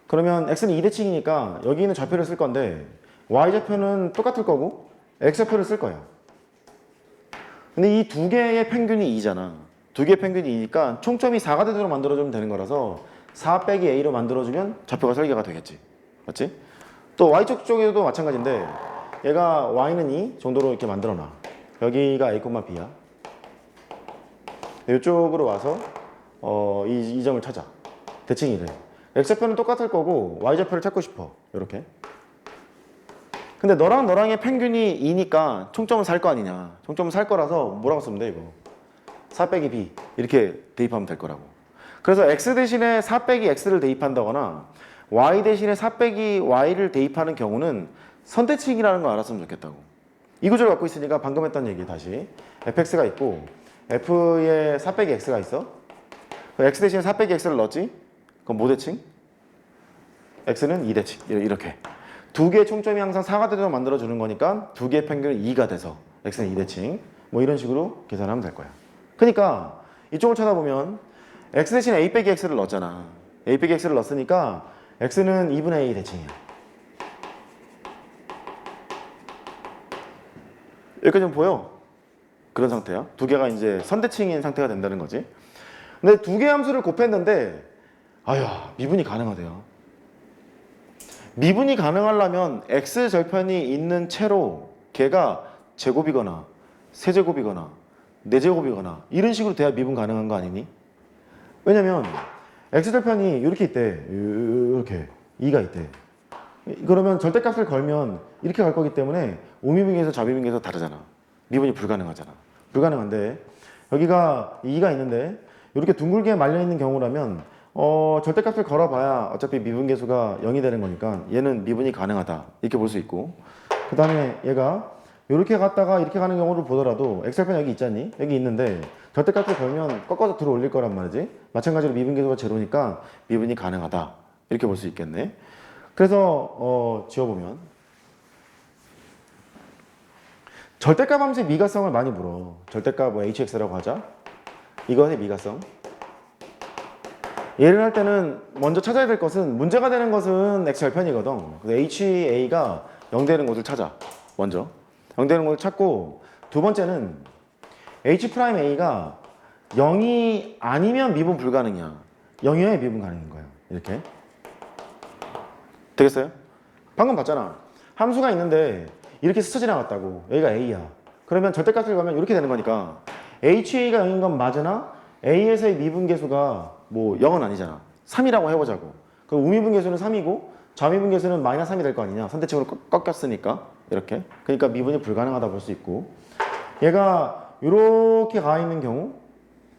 그러면 x는 2대칭이니까 여기 있는 좌표를 쓸 건데 y좌표는 똑같을 거고 x좌표를 쓸 거야. 근데 이 두 개의 평균이 2잖아. 두 개의 평균이 2니까 총점이 4가 되도록 만들어주면 되는 거라서 4 빼기 a로 만들어주면 좌표가 설계가 되겠지. 맞지? 또 y쪽 쪽에도 마찬가지인데 얘가 y는 2 정도로 이렇게 만들어놔. 여기가 a, b야. 이쪽으로 와서 이 점을 찾아. 대칭이래. x좌표는 똑같을 거고 y좌표를 찾고 싶어. 이렇게. 근데 너랑의 평균이 2니까 총점은 살 거 아니냐. 총점은 살 거라서 뭐라고 쓰면 돼 이거. 4 빼기 b 이렇게 대입하면 될 거라고. 그래서 x 대신에 4 빼기 x를 대입한다거나 y 대신에 4 빼기 y를 대입하는 경우는 선대칭이라는 걸 알았으면 좋겠다고. 이 구조를 갖고 있으니까 방금 했던 얘기 다시. fx가 있고 f에 4 빼기 x가 있어. x 대신에 4 빼기 x를 넣었지? 그럼 뭐 대칭? x는 2대칭. 이렇게. 두 개의 총점이 항상 4가 되도록 만들어주는 거니까 두 개의 평균이 2가 돼서 x는 2대칭. 뭐 이런 식으로 계산하면 될 거야. 그러니까 이쪽을 쳐다보면 x 대신에 a 빼기 x를 넣었잖아. a 빼기 x를 넣었으니까 x는 2분의 a 대칭이야. 여기까지 좀 보여? 그런 상태야. 두 개가 이제 선대칭인 상태가 된다는 거지. 근데 두 개의 함수를 곱했는데 미분이 가능하대요. 미분이 가능하려면 x절편이 있는 채로 걔가 제곱이거나 세제곱이거나 네제곱이거나 이런 식으로 돼야 미분 가능한 거 아니니? 왜냐면 x절편이 이렇게 있대. 이렇게 2가 있대. 그러면 절대값을 걸면 이렇게 갈 거기 때문에 우미분계에서 좌미분계에서 다르잖아. 미분이 불가능하잖아. 불가능한데 여기가 2가 있는데 이렇게 둥글게 말려있는 경우라면 절대값을 걸어봐야 어차피 미분계수가 0이 되는 거니까 얘는 미분이 가능하다 이렇게 볼 수 있고, 그 다음에 얘가 이렇게 갔다가 이렇게 가는 경우를 보더라도 x절편 여기 있잖니? 여기 있는데 절대값을 걸면 꺾어서 들어 올릴 거란 말이지. 마찬가지로 미분계수가 제로니까 미분이 가능하다 이렇게 볼 수 있겠네. 그래서 지워보면 절대값 함수의 미가성을 많이 물어. 절대값 뭐 hx라고 하자. 이것의 미가성. 얘를 할 때는 먼저 찾아야 될 것은, 문제가 되는 것은 x절편이거든. 그래서 ha가 0 되는 곳을 찾아. 먼저 0 되는 곳을 찾고, 두 번째는 h'a가 0이 아니면 미분 불가능이야. 0이어야 미분 가능인 거야. 이렇게 되겠어요? 방금 봤잖아. 함수가 있는데 이렇게 스쳐 지나갔다고. 여기가 a야. 그러면 절대값을 가면 이렇게 되는 거니까 ha가 0인 건 맞으나 a에서의 미분계수가 뭐 0은 아니잖아. 3이라고 해보자고. 그럼 우미분계수는 3이고 좌미분계수는 마이너스 3이 될 거 아니냐. 선대칭으로 꺾였으니까. 이렇게. 그러니까 미분이 불가능하다 볼 수 있고, 얘가 이렇게 가 있는 경우,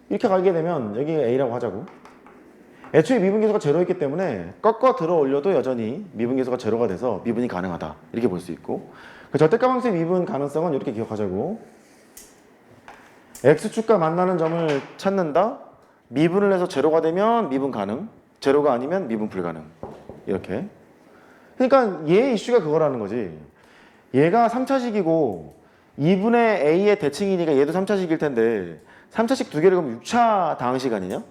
이렇게 가게 되면 여기 a라고 하자고. 애초에 미분계수가 제로였기 때문에 꺾어 들어 올려도 여전히 미분계수가 제로가 돼서 미분이 가능하다 이렇게 볼 수 있고, 그 절대값 함수의 미분 가능성은 이렇게 기억하자고. x축과 만나는 점을 찾는다. 미분을 해서 제로가 되면 미분 가능, 제로가 아니면 미분 불가능. 이렇게. 그러니까 얘의 이슈가 그거라는 거지. 얘가 3차식이고 2분의 a의 대칭이니까 얘도 3차식일 텐데 3차식 두 개를 그럼 6차 다항식 아니냐?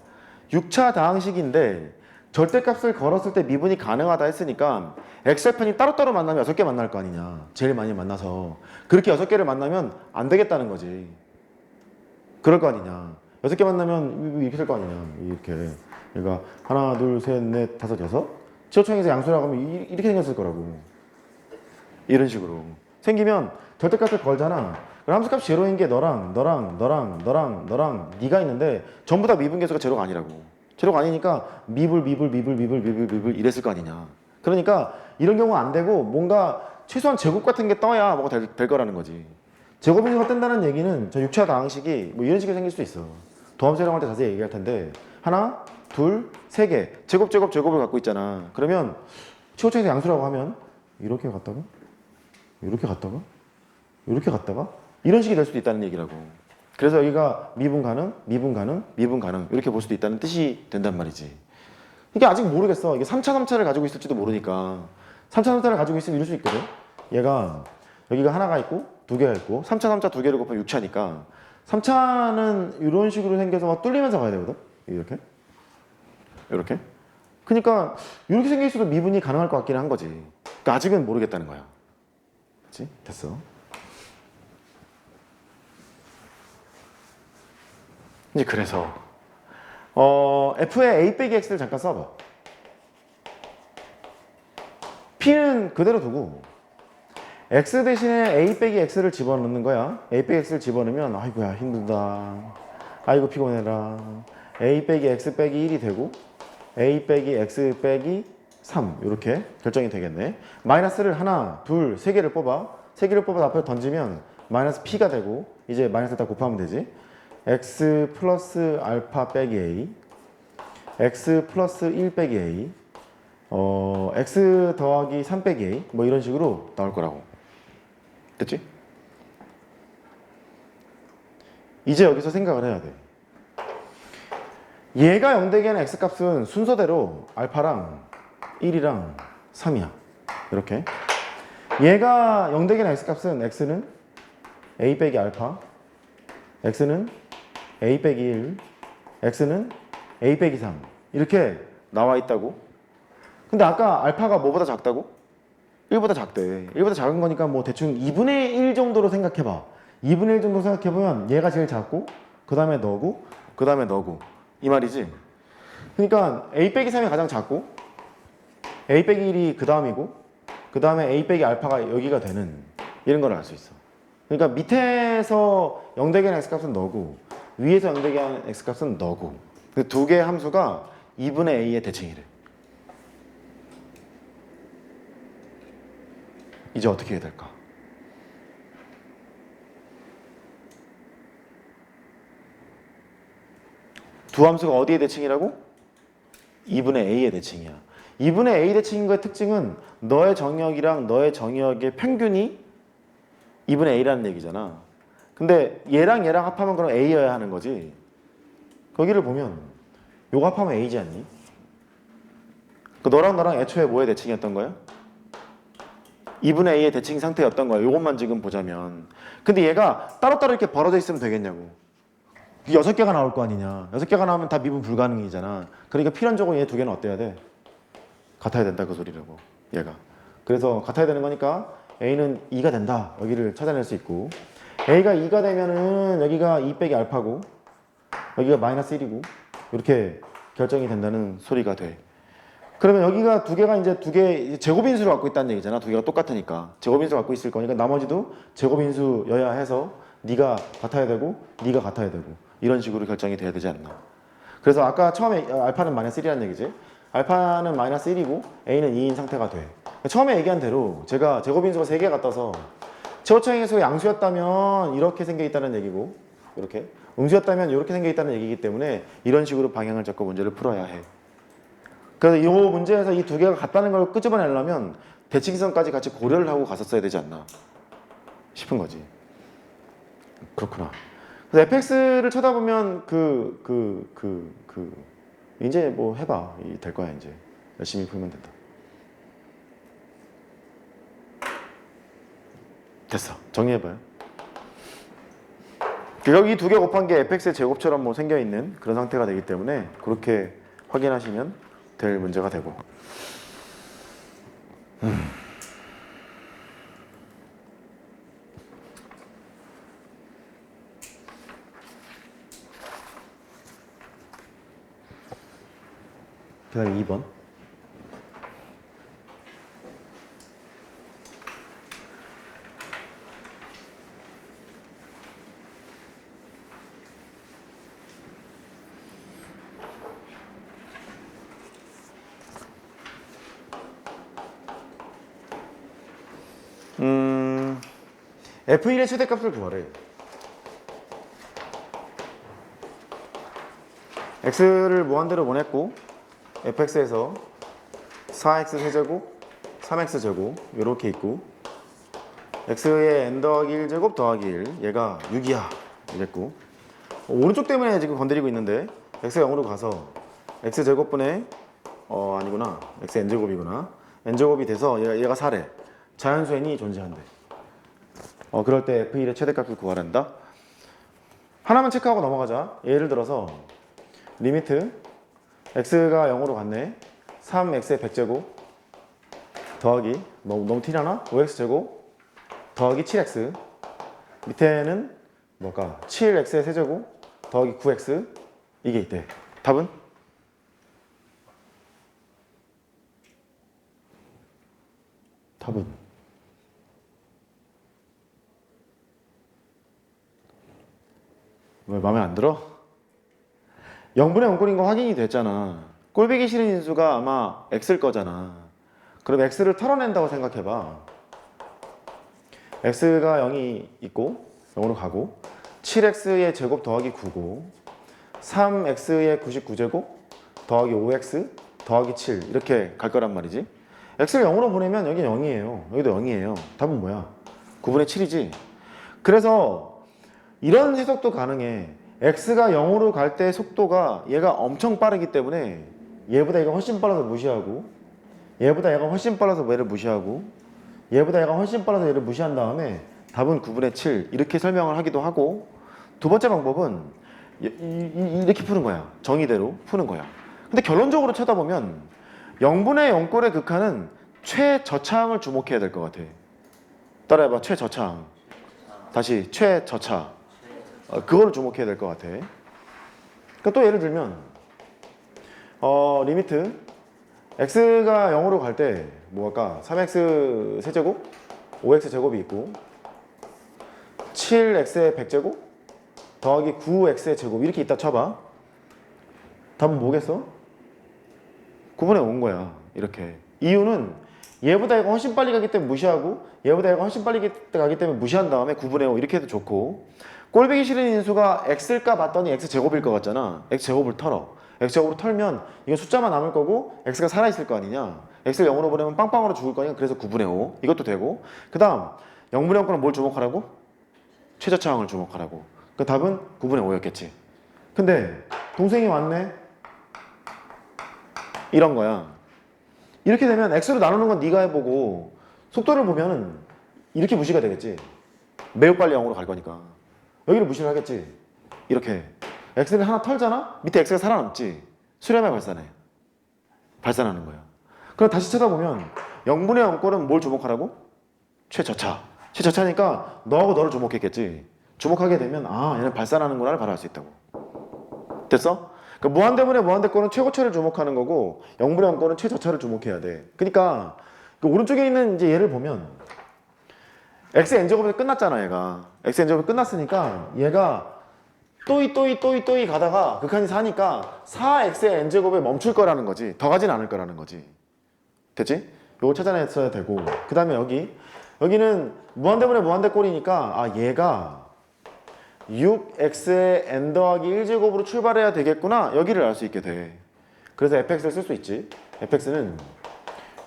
6차 다항식인데 절대값을 걸었을 때 미분이 가능하다 했으니까 x절편이 따로따로 만나면 6개 만날 거 아니냐. 제일 많이 만나서. 그렇게 6개를 만나면 안 되겠다는 거지. 그럴 거 아니냐. 6개 만나면 이렇게 될 거 아니냐. 이렇게. 그러니까 하나, 둘, 셋, 넷, 다섯, 여섯. 지호청에서 양수라고 하면 이렇게 생겼을 거라고. 이런 식으로. 생기면 절대값을 걸잖아. 그럼 함수값이 제로인 게 너랑 네가 있는데 전부 다 미분계수가 제로가 아니라고. 제로가 아니니까 미불 이랬을 거 아니냐. 그러니까 이런 경우 안 되고 뭔가 최소한 제곱 같은 게 떠야 뭐가 될 거라는 거지. 제곱인수가 뜬다는 얘기는 저 6차 다항식이 뭐 이런 식으로 생길 수도 있어. 도함수 활용할 때 자세히 얘기할 텐데 하나, 둘, 세 개 제곱을 갖고 있잖아. 그러면 최고차에서 양수라고 하면 이렇게 갔다가 이렇게 갔다가 이렇게 갔다가 이런 식이 될 수도 있다는 얘기라고. 그래서 여기가 미분 가능, 미분 가능, 미분 가능 이렇게 볼 수도 있다는 뜻이 된단 말이지. 이게 아직 모르겠어. 이게 3차, 3차를 가지고 있을지도 모르니까 3차, 3차를 가지고 있으면 이럴 수 있거든. 얘가 여기가 하나가 있고 두 개가 있고 3차, 3차 두 개를 곱하면 6차니까 3차는 이런 식으로 생겨서 막 뚫리면서 가야 되거든. 이렇게. 그러니까 이렇게 생길수록 미분이 가능할 것 같기는 한 거지. 그러니까 아직은 모르겠다는 거야. 그렇지? 됐어. 이제 그래서 F의 A 빼기 X를 잠깐 써봐. P는 그대로 두고 X 대신에 A 빼기 X를 집어넣는 거야. A 빼기 X를 집어넣으면 아이고야 힘들다. 아이고 피곤해라. A 빼기 X 빼기 1이 되고 A 빼기 X 빼기 3 이렇게 결정이 되겠네. 마이너스를 하나, 둘, 세 개를 뽑아. 세 개를 뽑아서 앞에 던지면 마이너스 P가 되고 이제 마이너스에다 곱하면 되지. X 플러스 알파 빼기 A X 플러스 1 빼기 A X 더하기 3 빼기 A 뭐 이런 식으로 나올 거라고. 됐지? 이제 여기서 생각을 해야 돼. 얘가 0되게 하는 X값은 순서대로 알파랑 1이랑 3이야. 이렇게. 얘가 0되게 하는 X값은 X는 A 빼기 알파 X는 A 빼기 1 X는 A 빼기 3 이렇게 나와 있다고. 근데 아까 알파가 뭐보다 작다고? 1보다 작대. 1보다 작은 거니까 뭐 대충 2분의 1 정도로 생각해봐. 2분의 1 정도 생각해보면 얘가 제일 작고 그 다음에 너고 그 다음에 너고 이 말이지. 그러니까 A 빼기 3이 가장 작고 A 빼기 1이 그 다음이고 그 다음에 A 빼기 알파가 여기가 되는 이런 걸 알 수 있어. 그러니까 밑에서 0되게 하는 X값은 너고 위에서 0되게 하는 X값은 너고 그 두 개의 함수가 2분의 A의 대칭이래. 이제 어떻게 해야 될까? 두 함수가 어디의 대칭이라고? 2분의 A의 대칭이야. 2분의 A 대칭인 거의 특징은 너의 정역이랑 너의 정역의 평균이 2분의 A라는 얘기잖아. 근데 얘랑 얘랑 합하면 그럼 A여야 하는 거지. 거기를 보면 요거 합하면 A지 않니? 그 너랑 나랑 애초에 뭐의 대칭이었던 거야? 2분의 A의 대칭 상태였던 거야. 요것만 지금 보자면. 근데 얘가 따로따로 이렇게 벌어져 있으면 되겠냐고. 6개가 나올 거 아니냐. 6개가 나오면 다 미분 불가능이잖아. 그러니까 필연적으로 얘 두 개는 어때야 돼? 같아야 된다 그 소리라고. 얘가. 그래서 같아야 되는 거니까 A는 2가 된다. 여기를 찾아낼 수 있고 A가 2가 되면은 여기가 2 빼기 알파고 여기가 마이너스 1이고 이렇게 결정이 된다는 소리가 돼. 그러면 여기가 두 개가 이제 두 개 제곱인수를 갖고 있다는 얘기잖아. 두 개가 똑같으니까 제곱인수 갖고 있을 거니까 나머지도 제곱인수여야 해서 네가 같아야 되고 네가 같아야 되고 이런 식으로 결정이 돼야 되지 않나. 그래서 아까 처음에 알파는 마이너스 1이라는 얘기지. 알파는 마이너스 1이고 A는 2인 상태가 돼. 처음에 얘기한 대로 제가 제곱인수가 3개 같아서 최고차항에서 양수였다면 이렇게 생겨 있다는 얘기고 이렇게 음수였다면 이렇게 생겨 있다는 얘기이기 때문에 이런 식으로 방향을 잡고 문제를 풀어야 해. 그래서 이 문제에서 이 두 개가 같다는 걸 끄집어내려면 대칭성까지 같이 고려를 하고 갔었어야 되지 않나 싶은 거지. 그렇구나. 그래서 fx를 쳐다보면 이제 뭐 해봐. 될 거야 이제. 열심히 풀면 된다. 됐어. 정리해봐요. 여기 두 개 곱한 게 fx의 제곱처럼 뭐 생겨있는 그런 상태가 되기 때문에 그렇게 확인하시면 될 문제가 되고. 그 다음에 2번. F1의 최대값을 구하래. x를 무한대로 보냈고 fx에서 4x 세제곱 3x 제곱 이렇게 있고 x의 n 더하기 1제곱 더하기 1 얘가 6이야 이랬고 오른쪽 때문에 지금 건드리고 있는데 x가 0으로 가서 x제곱분의 아니구나 x n제곱이구나 n제곱이 돼서 얘가 4래 자연수 n이 존재한대. 그럴 때 f1의 최대값을 구하란다. 하나만 체크하고 넘어가자. 예를 들어서 리미트 x가 0으로 갔네. 3x의 100제곱 더하기 너무 티나나? 5x제곱 더하기 7x 밑에는 뭘까? 7x의 세제곱 더하기 9x 이게 있대. 답은? 답은? 왜 마음에 안 들어? 0분의 0꼴인 거 확인이 됐잖아. 꼴보기 싫은 인수가 아마 x일 거잖아. 그럼 x를 털어낸다고 생각해봐. x가 0이 있고 0으로 가고 7x의 제곱 더하기 9고 3x의 99제곱 더하기 5x 더하기 7 이렇게 갈 거란 말이지. x를 0으로 보내면 여기 0이에요. 여기도 0이에요. 답은 뭐야? 9분의 7이지. 그래서 이런 해석도 가능해. x가 0으로 갈 때 속도가 얘가 엄청 빠르기 때문에 얘보다 얘가 훨씬 빨라서 무시하고 얘보다 얘가 훨씬 빨라서 얘를 무시하고 얘보다 얘가 훨씬 빨라서 얘를 무시한 다음에 답은 9분의 7 이렇게 설명을 하기도 하고 두 번째 방법은 이렇게 푸는 거야. 정의대로 푸는 거야. 근데 결론적으로 쳐다보면 0분의 0꼴의 극한은 최저차항을 주목해야 될 것 같아. 따라해봐. 최저차항. 다시 최저차. 그거를 주목해야 될 것 같아. 그러니까 또 예를 들면 리미트 x가 0으로 갈 때 뭐랄까 3x 세제곱 5x 제곱이 있고 7x의 100제곱 더하기 9x의 제곱 이렇게 있다 쳐봐. 답은 뭐겠어? 9분의 5인 거야. 이렇게. 이유는 얘보다 얘가 훨씬 빨리 가기 때문에 무시하고 얘보다 얘가 훨씬 빨리 가기 때문에 무시한 다음에 9분의 5 이렇게 해도 좋고 꼴보기 싫은 인수가 x일까 봤더니 x제곱일 것 같잖아. x제곱을 털어. x제곱으로 털면 이건 숫자만 남을 거고 x가 살아있을 거 아니냐. x를 0으로 보내면 빵빵으로 죽을 거니까 그래서 9분의 5 이것도 되고 그 다음 0분의 0거는 뭘 주목하라고? 최저차항을 주목하라고. 그 답은 9분의 5였겠지. 근데 동생이 왔네. 이런 거야. 이렇게 되면 x로 나누는 건 네가 해보고 속도를 보면은 이렇게 무시가 되겠지. 매우 빨리 0으로 갈 거니까. 여기를 무시를 하겠지. 이렇게 x를 하나 털잖아? 밑에 x가 살아남지. 수렴에 발산하는 거야. 그럼 다시 쳐다보면 0분의 0꼴은 뭘 주목하라고? 최저차. 최저차니까 너하고 너를 주목했겠지. 주목하게 되면 얘는 발산하는구나를 바로 알 수 있다고. 됐어? 그러니까 무한대분의 무한대꼴은 최고차를 주목하는 거고 0분의 0꼴은 최저차를 주목해야 돼. 그러니까 그 오른쪽에 있는 이제 얘를 보면 x n제곱에서 끝났잖아. 얘가 x n제곱이 끝났으니까 얘가 또이 가다가 극한이 4니까 4x의 n제곱에 멈출 거라는 거지. 더 가진 않을 거라는 거지. 됐지? 요거 찾아냈어야 되고 그 다음에 여기는 무한대분의 무한대꼴이니까 얘가 6x의 n 더하기 1제곱으로 출발해야 되겠구나. 여기를 알 수 있게 돼. 그래서 fx를 쓸 수 있지. fx는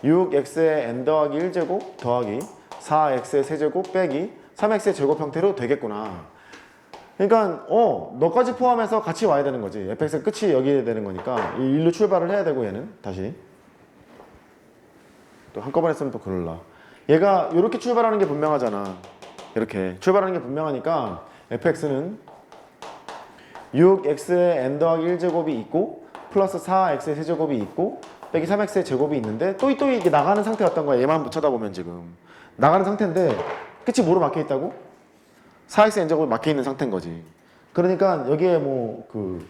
6x의 n 더하기 1제곱 더하기 4x의 세제곱 빼기 3x의 제곱 형태로 되겠구나. 그러니까 너까지 포함해서 같이 와야 되는 거지. fx의 끝이 여기 되는 거니까 이 일로 출발을 해야 되고 얘는 다시 또 한꺼번에 쓰면 또 그럴라. 얘가 이렇게 출발하는 게 분명하잖아. 이렇게 출발하는 게 분명하니까 fx는 6x의 n 더하기 1제곱이 있고 플러스 4x의 세제곱이 있고 빼기 3x의 제곱이 있는데 또이 이게 나가는 상태였던 거야. 얘만 쳐다보면 지금 나가는 상태인데 끝이 뭐로 막혀 있다고? 4x n제곱이 막혀 있는 상태인 거지. 그러니까 여기에 뭐 그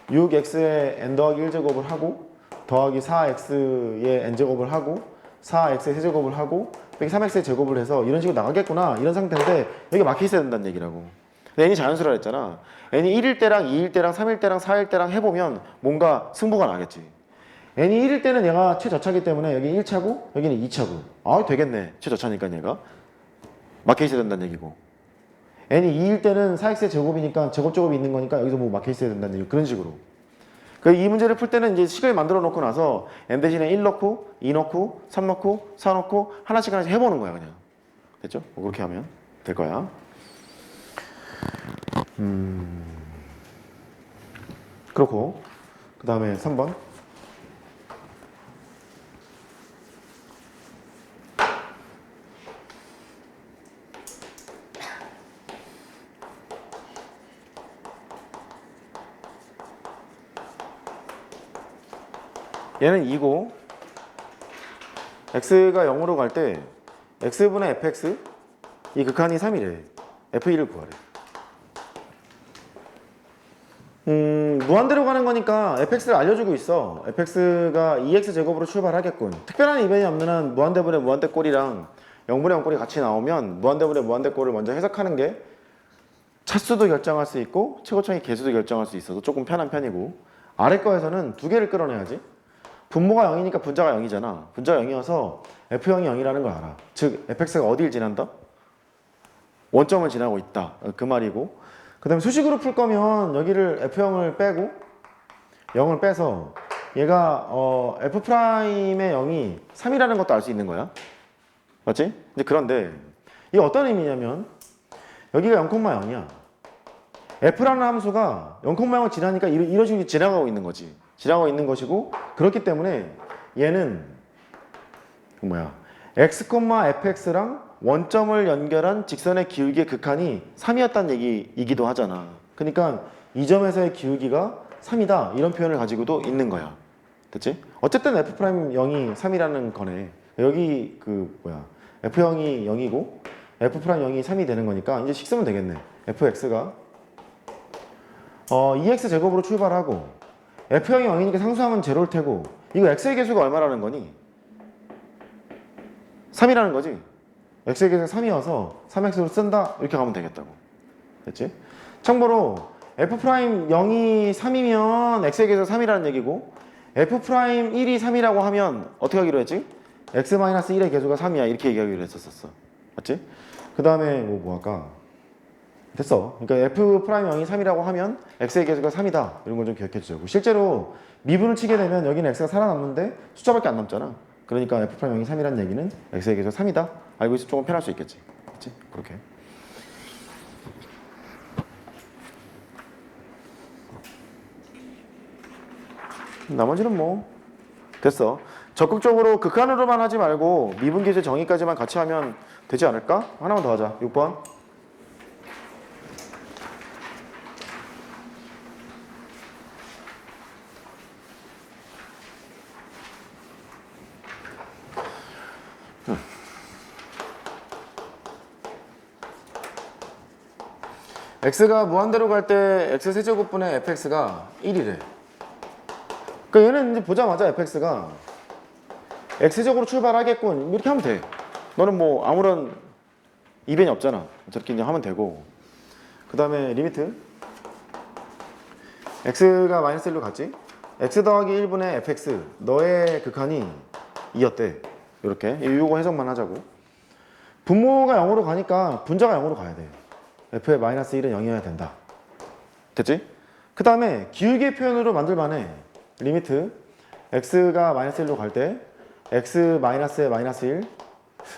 6x의 n 더하기 1제곱을 하고 더하기 4x의 n제곱을 하고 4x의 세제곱을 하고 빼기 3x의 제곱을 해서 이런 식으로 나가겠구나 이런 상태인데 여기 막혀 있어야 된다는 얘기라고. n이 자연수라 했잖아. n이 1일 때랑 2일 때랑 3일 때랑 4일 때랑 해보면 뭔가 승부가 나겠지. n이 1일 때는 얘가 최저차기 때문에 여기 1차고 여기는 2차고 되겠네. 최저차니까 얘가 막혀 있어야 된다는 얘기고, n이 2일 때는 4x의 제곱이니까 제곱제곱이 있는 거니까 여기서 뭐 막혀 있어야 된다는 얘기. 그런 식으로. 이 문제를 풀 때는 이제 식을 만들어 놓고 나서 n 대신에 1 넣고 2 넣고 3 넣고 4 넣고 하나씩 해보는 거야 그냥. 됐죠? 뭐 그렇게 하면 될 거야. 그렇고 그 다음에 3번. 얘는 2고 x가 0으로 갈 때 x분의 fx 이 극한이 3이래. f1을 구하래. 무한대로 가는 거니까 fx를 알려주고 있어. fx가 2x 제곱으로 출발하겠군. 특별한 이변이 없는 한 무한대분의 무한대꼴이랑 0분의 0꼴이 같이 나오면 무한대분의 무한대꼴을 먼저 해석하는 게 차수도 결정할 수 있고 최고점의 개수도 결정할 수 있어서 조금 편한 편이고, 아래 거에서는 두 개를 끌어내야지. 분모가 0이니까 분자가 0이잖아. 분자가 0이어서 f0이 0이라는 걸 알아. 즉 fx가 어디를 지난다? 원점을 지나고 있다. 그 말이고, 그 다음에 수식으로 풀 거면 여기를 f0을 빼고 0을 빼서 얘가 f'의 0이 3이라는 것도 알 수 있는 거야. 맞지? 이제 그런데 이게 어떤 의미냐면 여기가 0,0이야. f라는 함수가 0,0을 지나니까 이런 식으로 지나가고 있는 거지. 지나가고 있는 것이고, 그렇기 때문에 얘는 x, fx랑 원점을 연결한 직선의 기울기의 극한이 3이었다는 얘기이기도 하잖아. 그러니까 이 점에서의 기울기가 3이다 이런 표현을 가지고도 있는 거야. 됐지? 어쨌든 f'0이 3이라는 거네. 여기 f0이 0이고 f'0이 3이 되는 거니까 이제 식 쓰면 되겠네. fx가 2x 제곱으로 출발하고 f0이 0이니까 상수항은 제로일 테고, 이거 x의 개수가 얼마라는 거니? 3이라는 거지. x의 개수가 3이어서 3x로 쓴다 이렇게 가면 되겠다고. 됐지? 참고로 f'0이 3이면 x의 개수가 3이라는 얘기고, f'1이 3이라고 하면 어떻게 하기로 했지? x-1의 개수가 3이야 이렇게 얘기하기로 했었어. 맞지? 그 다음에 뭐 할까? 됐어. 그러니까 f'0이 3이라고 하면 x의 개수가 3이다 이런 걸 좀 기억해 주자고. 실제로 미분을 치게 되면 여기는 x가 살아남는데 숫자밖에 안 남잖아. 그러니까 f'0이 3이라는 얘기는 x의 개수가 3이다 알고 있으면 조금 편할 수 있겠지. 그렇지? 그렇게. 나머지는 뭐 됐어. 적극적으로 극한으로만 하지 말고 미분 계수 정의까지만 같이 하면 되지 않을까? 하나만 더 하자. 6번. x가 무한대로 갈 때 x세제곱분의 fx가 1이래. 그러니까 얘는 이제 보자마자 fx가 x제곱으로 출발하겠군 이렇게 하면 돼. 너는 뭐 아무런 이변이 없잖아. 저렇게 이제 하면 되고, 그 다음에 리미트 x가 마이너스 1로 갔지? x 더하기 1분의 fx 너의 극한이 2였대. 이렇게 이거 해석만 하자고. 분모가 0으로 가니까 분자가 0으로 가야 돼. f의 마이너스 1은 0이어야 된다. 됐지? 그 다음에 기울기의 표현으로 만들만해. 리미트 x가 마이너스 1로 갈 때 x 마이너스의 마이너스 1,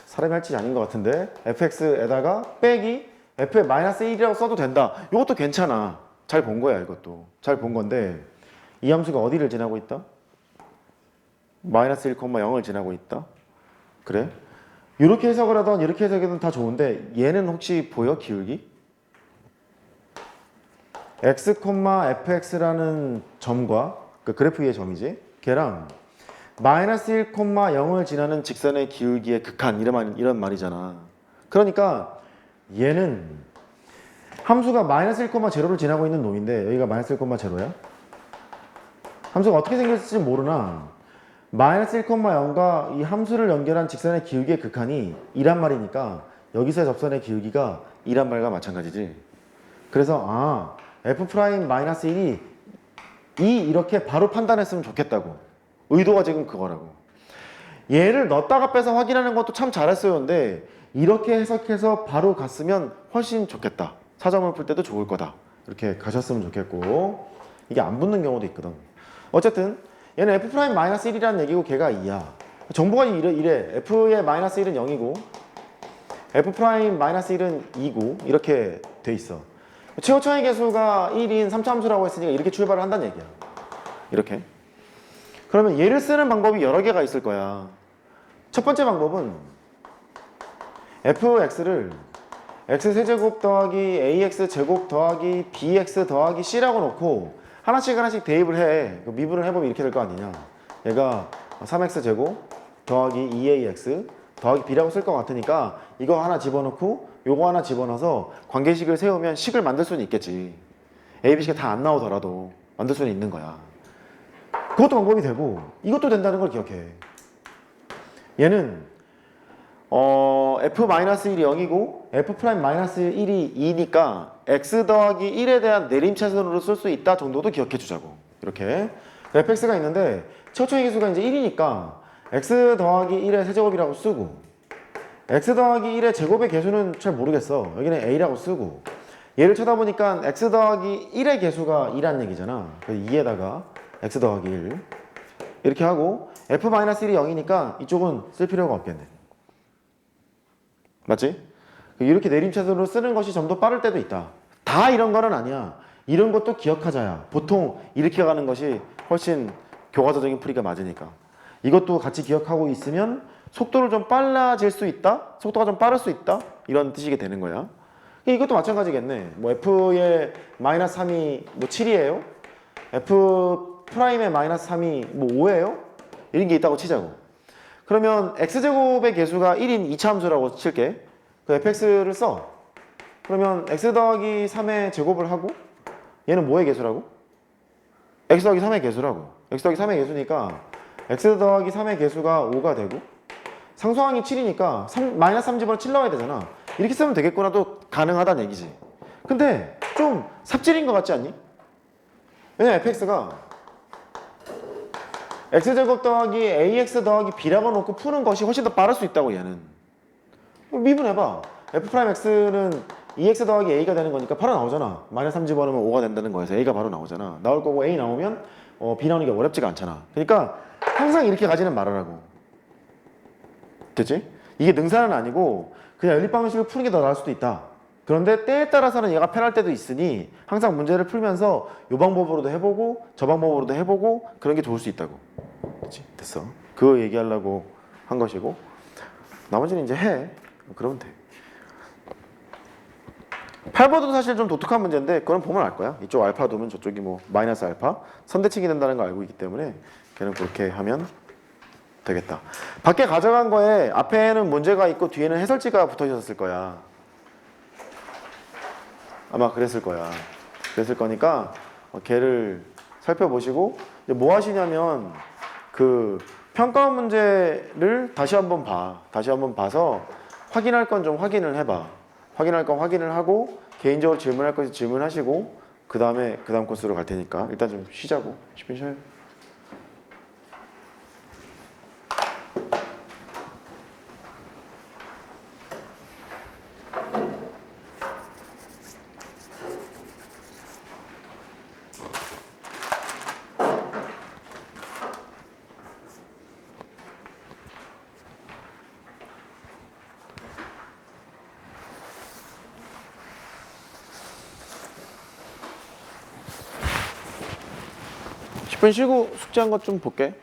사람이 할 짓이 아닌 것 같은데, fx에다가 빼기 f의 마이너스 1이라고 써도 된다. 이것도 괜찮아. 잘 본 거야. 이것도 잘 본 건데, 이 함수가 어디를 지나고 있다? 마이너스 1,0을 지나고 있다. 그래? 이렇게 해석을 하던 이렇게 해석하든 다 좋은데, 얘는 혹시 보여? 기울기? x, fx라는 점과 그 그래프 위의 점이지, 걔랑 마이너스 1,0을 지나는 직선의 기울기의 극한 이런 말이잖아. 그러니까 얘는 함수가 마이너스 1,0를 지나고 있는 놈인데 여기가 마이너스 1,0야? 함수가 어떻게 생겼을지 모르나 마이너스 1,0과 이 함수를 연결한 직선의 기울기의 극한이 2란 말이니까 여기서의 접선의 기울기가 2란 말과 마찬가지지. 그래서 f'-1이 2 이렇게 바로 판단했으면 좋겠다고. 의도가 지금 그거라고. 얘를 넣었다가 빼서 확인하는 것도 참 잘했어요. 근데 이렇게 해석해서 바로 갔으면 훨씬 좋겠다. 사점을 풀 때도 좋을 거다. 이렇게 가셨으면 좋겠고, 이게 안 붙는 경우도 있거든. 어쨌든 얘는 F'-1이라는 얘기고 걔가 2야. 정보가 이래. F의 마이너스 1은 0이고 F'-1은 2고 이렇게 돼 있어. 최고차의 계수가 1인 3차함수라고 했으니까 이렇게 출발을 한다는 얘기야. 이렇게. 그러면 얘를 쓰는 방법이 여러 개가 있을 거야. 첫 번째 방법은 fx를 x세제곱 더하기 ax제곱 더하기 bx 더하기 c라고 놓고 하나씩 대입을 해. 미분을 해보면 이렇게 될 거 아니냐. 얘가 3x제곱 더하기 2ax 더하기 b라고 쓸 것 같으니까 이거 하나 집어넣고 요거 하나 집어넣어서 관계식을 세우면 식을 만들 수는 있겠지. a, b, c가 다 안 나오더라도 만들 수는 있는 거야. 그것도 방법이 되고 이것도 된다는 걸 기억해. 얘는 f-1이 0이고 f'-1이 2니까 x 더하기 1에 대한 내림차순으로 쓸 수 있다 정도도 기억해 주자고. 이렇게 fx가 있는데 최초의 계수가 이제 1이니까 x 더하기 1의 세제곱이라고 쓰고 x 더하기 1의 제곱의 계수는 잘 모르겠어. 여기는 a라고 쓰고 얘를 쳐다보니까 x 더하기 1의 계수가 2란 얘기잖아. 그래서 2에다가 x 더하기 1 이렇게 하고 f-1이 0이니까 이쪽은 쓸 필요가 없겠네. 맞지? 이렇게 내림차순으로 쓰는 것이 좀 더 빠를 때도 있다. 다 이런 거는 아니야. 이런 것도 기억하자야. 보통 이렇게 가는 것이 훨씬 교과서적인 풀이가 맞으니까. 이것도 같이 기억하고 있으면 속도를 좀 빨라질 수 있다? 속도가 좀 빠를 수 있다? 이런 뜻이게 되는 거야. 이것도 마찬가지겠네. 뭐 f의 마이너스 3이 뭐 7이에요? f''의 마이너스 3이 뭐 5예요? 이런 게 있다고 치자고. 그러면 x제곱의 계수가 1인 2차 함수라고 칠게. 그 fx를 써. 그러면 x 더하기 3의 제곱을 하고 얘는 뭐의 계수라고? x 더하기 3의 계수라고. x 더하기 3의 계수니까 x 더하기 3의 계수가 5가 되고 상수항이 7이니까 마이너스 3 집어넣어 7 넣어야 되잖아. 이렇게 쓰면 되겠구나도 가능하다는 얘기지. 근데 좀 삽질인 것 같지 않니? 왜냐면 fx가 x제곱 더하기 ax 더하기 b라고 놓고 푸는 것이 훨씬 더 빠를 수 있다고 얘는. 미분해봐. f'x는 2x 더하기 a가 되는 거니까 바로 나오잖아. 마이너스 3 집어넣으면 5가 된다는 거에서 a가 바로 나오잖아. 나올 거고 a 나오면 b 나오는 게 어렵지가 않잖아. 그러니까 항상 이렇게 가지는 말아라고. 됐지? 이게 능사는 아니고 그냥 연립방정식을 푸는 게 더 나을 수도 있다. 그런데 때에 따라서는 얘가 편할 때도 있으니 항상 문제를 풀면서 이 방법으로도 해보고 저 방법으로도 해보고 그런 게 좋을 수 있다고. 그렇지? 됐어. 그거 얘기하려고 한 것이고 나머지는 이제 해. 그러면 돼. 8번도 사실 좀 독특한 문제인데 그건 보면 알 거야. 이쪽 알파 두면 저쪽이 뭐 마이너스 알파 선대칭이 된다는 거 알고 있기 때문에 걔는 그렇게 하면 되겠다. 밖에 가져간 거에 앞에는 문제가 있고 뒤에는 해설지가 붙어 있었을 거야. 아마 그랬을 거야. 그랬을 거니까 걔를 살펴보시고 이제 뭐 하시냐면 그 평가 문제를 다시 한번 봐. 다시 한번 봐서 확인할 건 좀 확인을 해봐. 확인할 건 확인을 하고 개인적으로 질문할 것이 질문하시고 그 다음에 그 다음 코스로 갈 테니까 일단 좀 쉬자고. 10분 쉬어요. 쉬고 숙제한 것 좀 볼게.